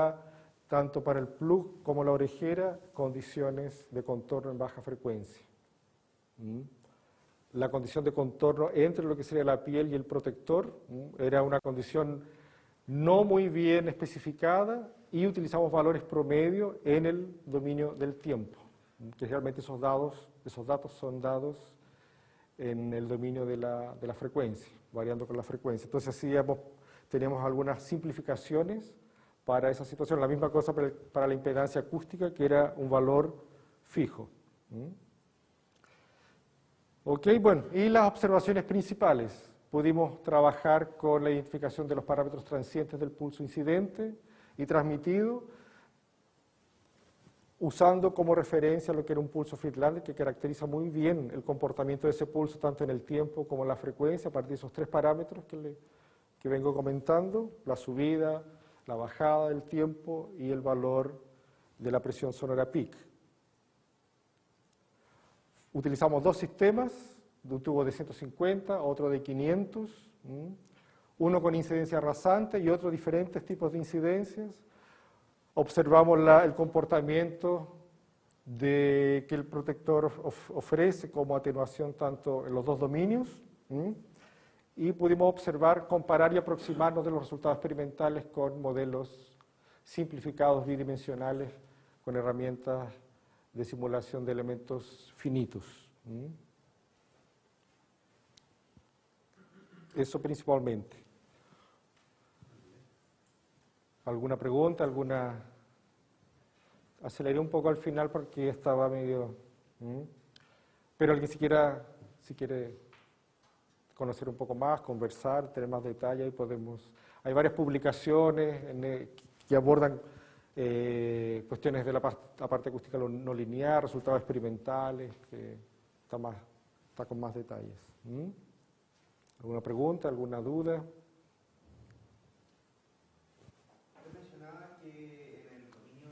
tanto para el plug como la orejera, condiciones de contorno en baja frecuencia. La condición de contorno entre lo que sería la piel y el protector era una condición no muy bien especificada, y utilizamos valores promedio en el dominio del tiempo, que realmente esos datos son dados en el dominio de la frecuencia, variando con la frecuencia. Entonces teníamos algunas simplificaciones para esa situación. La misma cosa para la impedancia acústica, que era un valor fijo. Ok, bueno, y las observaciones principales. Pudimos trabajar con la identificación de los parámetros transientes del pulso incidente y transmitido, usando como referencia lo que era un pulso Friedlander, que caracteriza muy bien el comportamiento de ese pulso, tanto en el tiempo como en la frecuencia, a partir de esos tres parámetros que vengo comentando: la subida, la bajada del tiempo y el valor de la presión sonora peak. Utilizamos dos sistemas, de un tubo de 150, otro de 500, uno con incidencia rasante y otro diferentes tipos de incidencias. Observamos el comportamiento que el protector ofrece como atenuación tanto en los dos dominios, y pudimos observar, comparar y aproximarnos de los resultados experimentales con modelos simplificados bidimensionales con herramientas de simulación de elementos finitos. Eso principalmente. ¿Alguna pregunta? Aceleré un poco al final porque estaba medio... Pero alguien si quiere conocer un poco más, conversar, tener más detalle, ahí podemos... Hay varias publicaciones que abordan cuestiones de la parte acústica no lineal, resultados experimentales, que está con más detalles. ¿Alguna pregunta, alguna duda? Usted mencionaba que en el dominio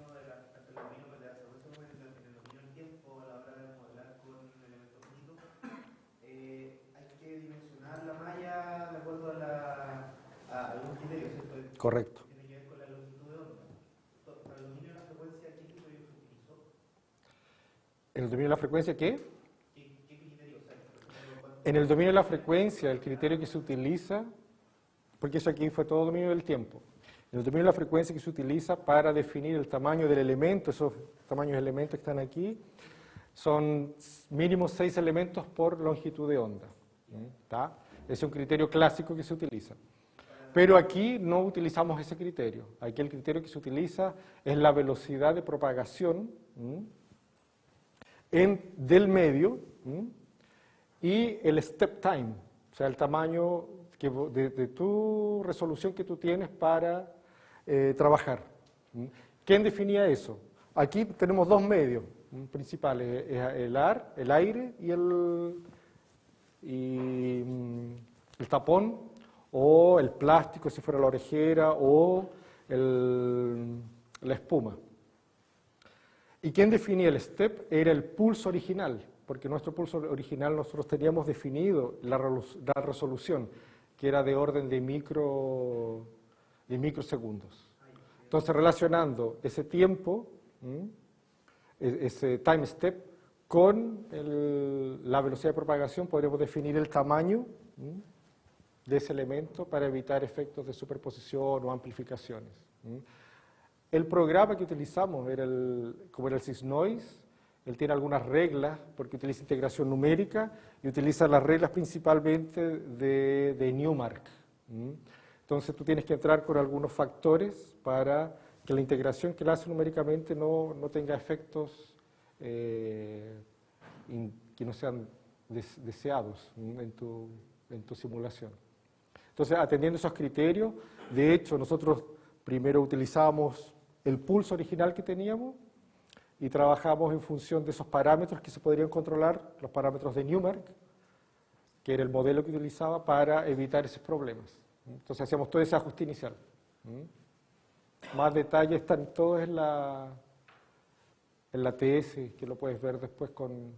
tanto en el dominio de la frecuencia como en el dominio del tiempo, a la hora de modelar con elementos finitos, hay que dimensionar la malla de acuerdo a algún criterio, ¿cierto? Correcto. Tiene que ver con la longitud de onda. Para el dominio de la frecuencia, ¿qué criterio se utilizó? ¿En el dominio de la frecuencia qué? En el dominio de la frecuencia, el criterio que se utiliza, porque eso aquí fue todo dominio del tiempo, en el dominio de la frecuencia que se utiliza para definir el tamaño del elemento, esos tamaños de elementos que están aquí, son mínimo 6 elementos por longitud de onda. ¿Tá? Es un criterio clásico que se utiliza. Pero aquí no utilizamos ese criterio. Aquí el criterio que se utiliza es la velocidad de propagación del medio, y el step time, o sea, el tamaño de tu resolución que tú tienes para trabajar. ¿Quién definía eso? Aquí tenemos dos medios principales, el aire y el tapón, o el plástico si fuera la orejera, o la espuma. ¿Y quién definía el step? Era el pulso original, porque nuestro pulso original nosotros teníamos definido la resolución, que era de orden de microsegundos. Entonces, relacionando ese tiempo, ese time step, con la velocidad de propagación, podríamos definir el tamaño de ese elemento para evitar efectos de superposición o amplificaciones. El programa que utilizamos como era el Sysnoise. Él tiene algunas reglas, porque utiliza integración numérica y utiliza las reglas principalmente de Newmark. Entonces tú tienes que entrar con algunos factores para que la integración que la hace numéricamente no tenga efectos que no sean deseados en tu simulación. Entonces, atendiendo esos criterios, de hecho, nosotros primero utilizamos el pulso original que teníamos, y trabajamos en función de esos parámetros que se podrían controlar, los parámetros de Newmark, que era el modelo que utilizaba para evitar esos problemas. Entonces hacíamos todo ese ajuste inicial. Más detalles están todos en la TS, que lo puedes ver después con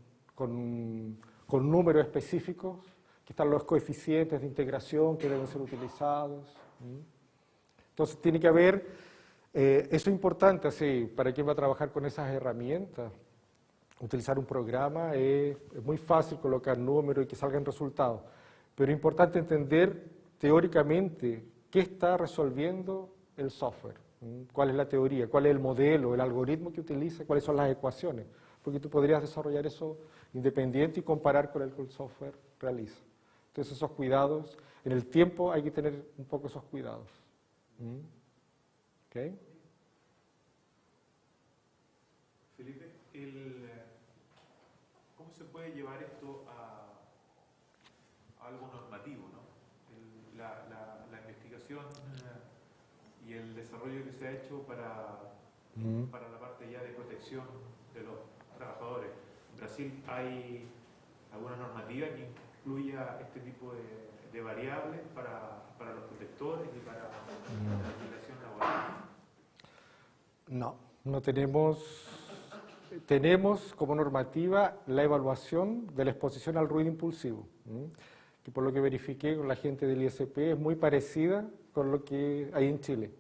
números específicos, que están los coeficientes de integración que deben ser utilizados. Entonces tiene que haber... eso es importante, así, para quien va a trabajar con esas herramientas. Utilizar un programa es muy fácil colocar números y que salgan resultados, pero es importante entender teóricamente qué está resolviendo el software, cuál es la teoría, cuál es el modelo, el algoritmo que utiliza, cuáles son las ecuaciones, porque tú podrías desarrollar eso independiente y comparar con el que el software realiza. Entonces esos cuidados, en el tiempo hay que tener un poco esos cuidados. ¿Ok? Felipe, ¿cómo se puede llevar esto a algo normativo, ¿no? La investigación y el desarrollo que se ha hecho para la parte ya de protección de los trabajadores. ¿En Brasil hay alguna normativa que incluya este tipo de variables para los protectores y para la legislación laboral? No tenemos. Tenemos como normativa la evaluación de la exposición al ruido impulsivo, que por lo que verifiqué con la gente del ISP es muy parecida con lo que hay en Chile.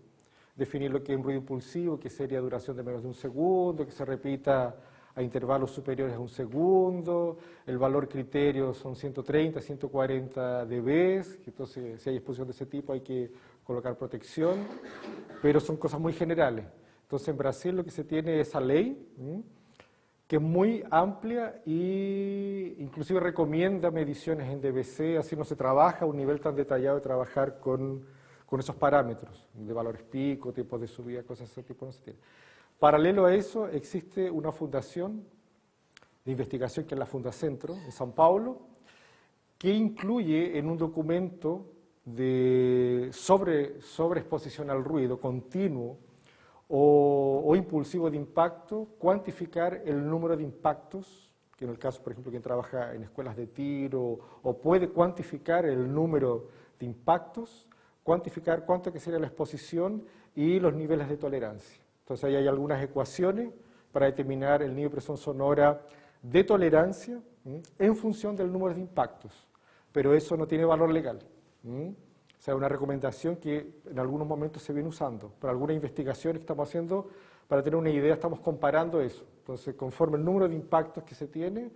Definir lo que es un ruido impulsivo, que sería duración de menos de un segundo, que se repita a intervalos superiores a un segundo, el valor criterio son 130, 140 dB, entonces si hay exposición de ese tipo hay que colocar protección, pero son cosas muy generales. Entonces en Brasil lo que se tiene es esa ley, que es muy amplia e inclusive recomienda mediciones en dBc, así no se trabaja a un nivel tan detallado de trabajar con esos parámetros, de valores pico, tiempos de subida, cosas de ese tipo no se tiene. Paralelo a eso existe una fundación de investigación que es la Fundacentro, en São Paulo, que incluye en un documento sobre exposición al ruido continuo o impulsivo de impacto, cuantificar el número de impactos, que en el caso, por ejemplo, quien trabaja en escuelas de tiro, o puede cuantificar el número de impactos, cuantificar cuánto que sería la exposición y los niveles de tolerancia. Entonces ahí hay algunas ecuaciones para determinar el nivel de presión sonora de tolerancia en función del número de impactos, pero eso no tiene valor legal. O sea, una recomendación que en algunos momentos se viene usando. Para algunas investigaciones que estamos haciendo, para tener una idea, estamos comparando eso. Entonces, conforme el número de impactos que se tiene,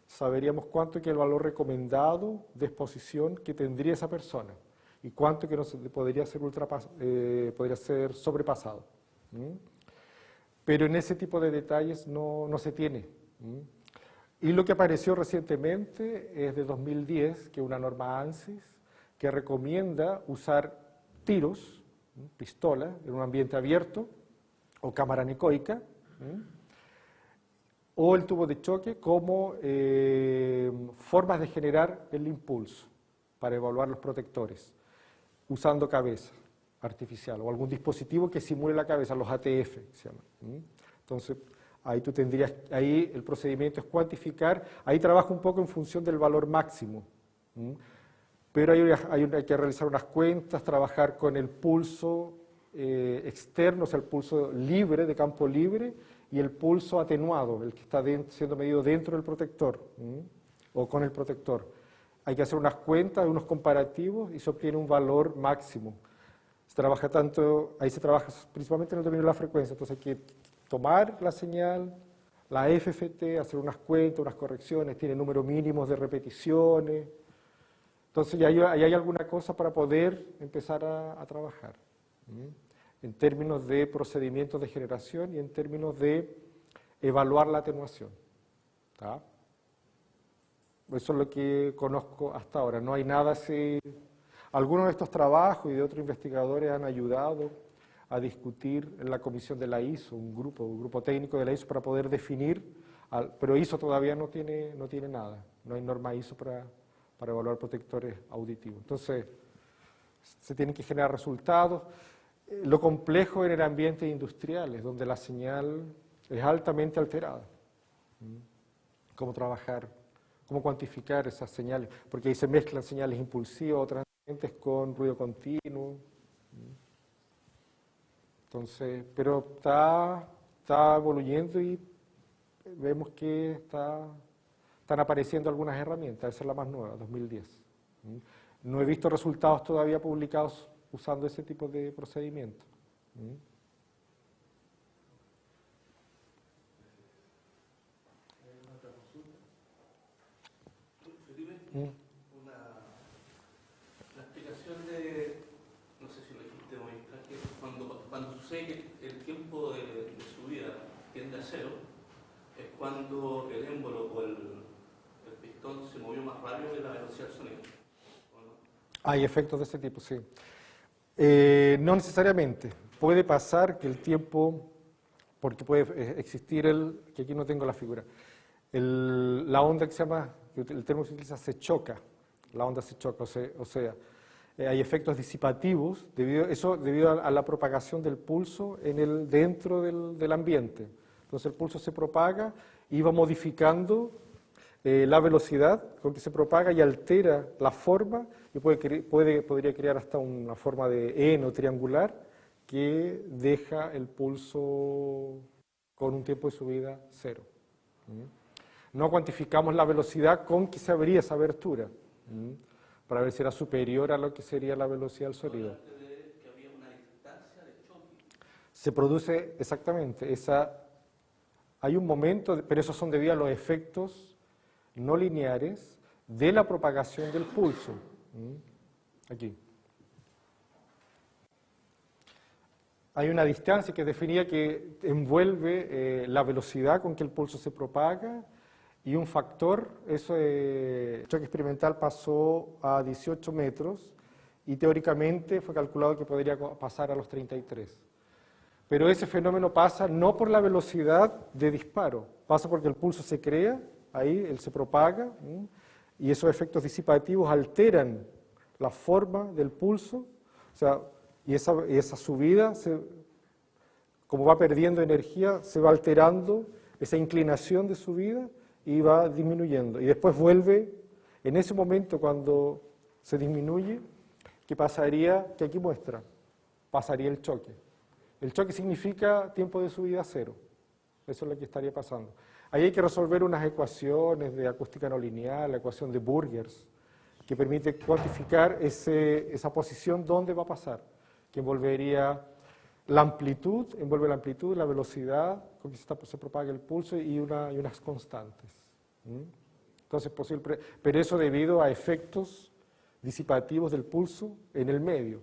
saberíamos cuánto que es el valor recomendado de exposición que tendría esa persona y cuánto que podría ser sobrepasado. Pero en ese tipo de detalles no se tiene. Y lo que apareció recientemente es de 2010, que es una norma ANSIS, que recomienda usar tiros, pistola, en un ambiente abierto, o cámara anecoica, o el tubo de choque como formas de generar el impulso para evaluar los protectores, usando cabeza artificial o algún dispositivo que simule la cabeza, los ATF se llaman. Entonces, ahí tú tendrías, ahí el procedimiento es cuantificar, ahí trabaja un poco en función del valor máximo. Pero hay que realizar unas cuentas, trabajar con el pulso externo, o sea, el pulso libre, de campo libre, y el pulso atenuado, el que está siendo medido dentro del protector, o con el protector. Hay que hacer unas cuentas, unos comparativos, y se obtiene un valor máximo. Ahí se trabaja principalmente en el dominio de la frecuencia, entonces hay que tomar la señal, la FFT, hacer unas cuentas, unas correcciones, tiene número mínimos de repeticiones. Entonces ya hay alguna cosa para poder empezar a trabajar, en términos de procedimientos de generación y en términos de evaluar la atenuación. ¿Tá? Eso es lo que conozco hasta ahora. No hay nada así. Algunos de estos trabajos y de otros investigadores han ayudado a discutir en la comisión de la ISO, un grupo técnico de la ISO para poder definir, pero ISO todavía no tiene nada, no hay norma ISO para evaluar protectores auditivos. Entonces, se tienen que generar resultados. Lo complejo en el ambiente industrial es donde la señal es altamente alterada. ¿Cómo trabajar? ¿Cómo cuantificar esas señales? Porque ahí se mezclan señales impulsivas o transientes con ruido continuo. Entonces, pero está evoluyendo y vemos que están apareciendo algunas herramientas. Esa es la más nueva, 2010. No he visto resultados todavía publicados usando ese tipo de procedimiento. Felipe, la explicación de, no sé si el tiempo de subida tiende a cero es cuando el émbolo o el pistón se movió más rápido que la velocidad del sonido. ¿O no? Hay efectos de ese tipo, sí. No necesariamente. Puede pasar que el tiempo, porque puede existir que aquí no tengo la figura, la onda que se llama, el término que se utiliza, se choca. La onda se choca, o sea, hay efectos disipativos debido a la propagación del pulso dentro del ambiente. Entonces el pulso se propaga y va modificando la velocidad con que se propaga y altera la forma y podría crear hasta una forma de heno triangular que deja el pulso con un tiempo de subida cero. No cuantificamos la velocidad con que se abría esa abertura, para ver si era superior a lo que sería la velocidad del sonido. Que había una distancia de choque. Se produce exactamente hay un momento, pero esos son debido a los efectos no lineares de la propagación del pulso. Aquí. Hay una distancia que definía que envuelve la velocidad con que el pulso se propaga y un factor, el choque experimental pasó a 18 metros y teóricamente fue calculado que podría pasar a los 33. Pero ese fenómeno pasa no por la velocidad de disparo, pasa porque el pulso se crea, ahí él se propaga, y esos efectos disipativos alteran la forma del pulso, o sea, y esa subida, como va perdiendo energía, se va alterando esa inclinación de subida y va disminuyendo. Y después vuelve, en ese momento cuando se disminuye, ¿qué pasaría? Que aquí muestra, pasaría el choque. El choque significa tiempo de subida cero. Eso es lo que estaría pasando. Ahí hay que resolver unas ecuaciones de acústica no lineal, la ecuación de Burgers, que permite cuantificar esa posición donde va a pasar, que envolvería la amplitud, la velocidad con que se propaga el pulso y unas constantes. Entonces es posible, pero eso debido a efectos disipativos del pulso en el medio.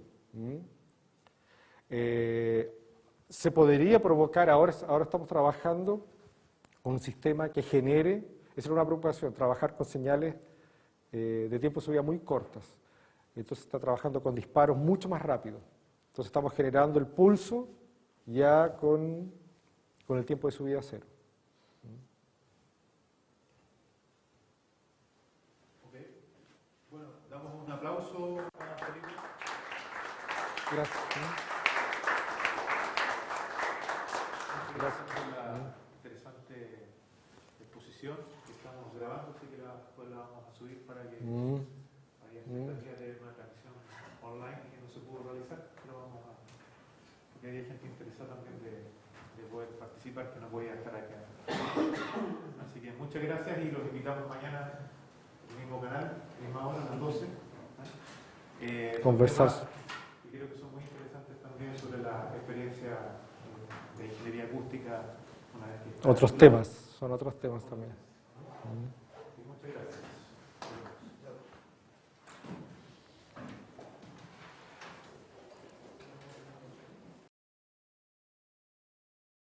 Se podría provocar, ahora estamos trabajando con un sistema que genere, esa es una preocupación, trabajar con señales de tiempo de subida muy cortas. Entonces está trabajando con disparos mucho más rápidos. Entonces estamos generando el pulso ya con el tiempo de subida cero. Ok. Bueno, damos un aplauso a Felipe. Gracias. Gracias por la interesante exposición que estamos grabando, así que después la vamos a subir para que haya expectativa de una transmisión online que no se pudo realizar, pero vamos a... porque hay gente interesada también de poder participar que no podía estar acá. Así que muchas gracias y los invitamos mañana al mismo canal, misma hora, a las 12. Conversar. Y creo que son muy interesantes también sobre la experiencia de ingeniería acústica. Una vez que Otros temas, son otros temas también. Muchas gracias.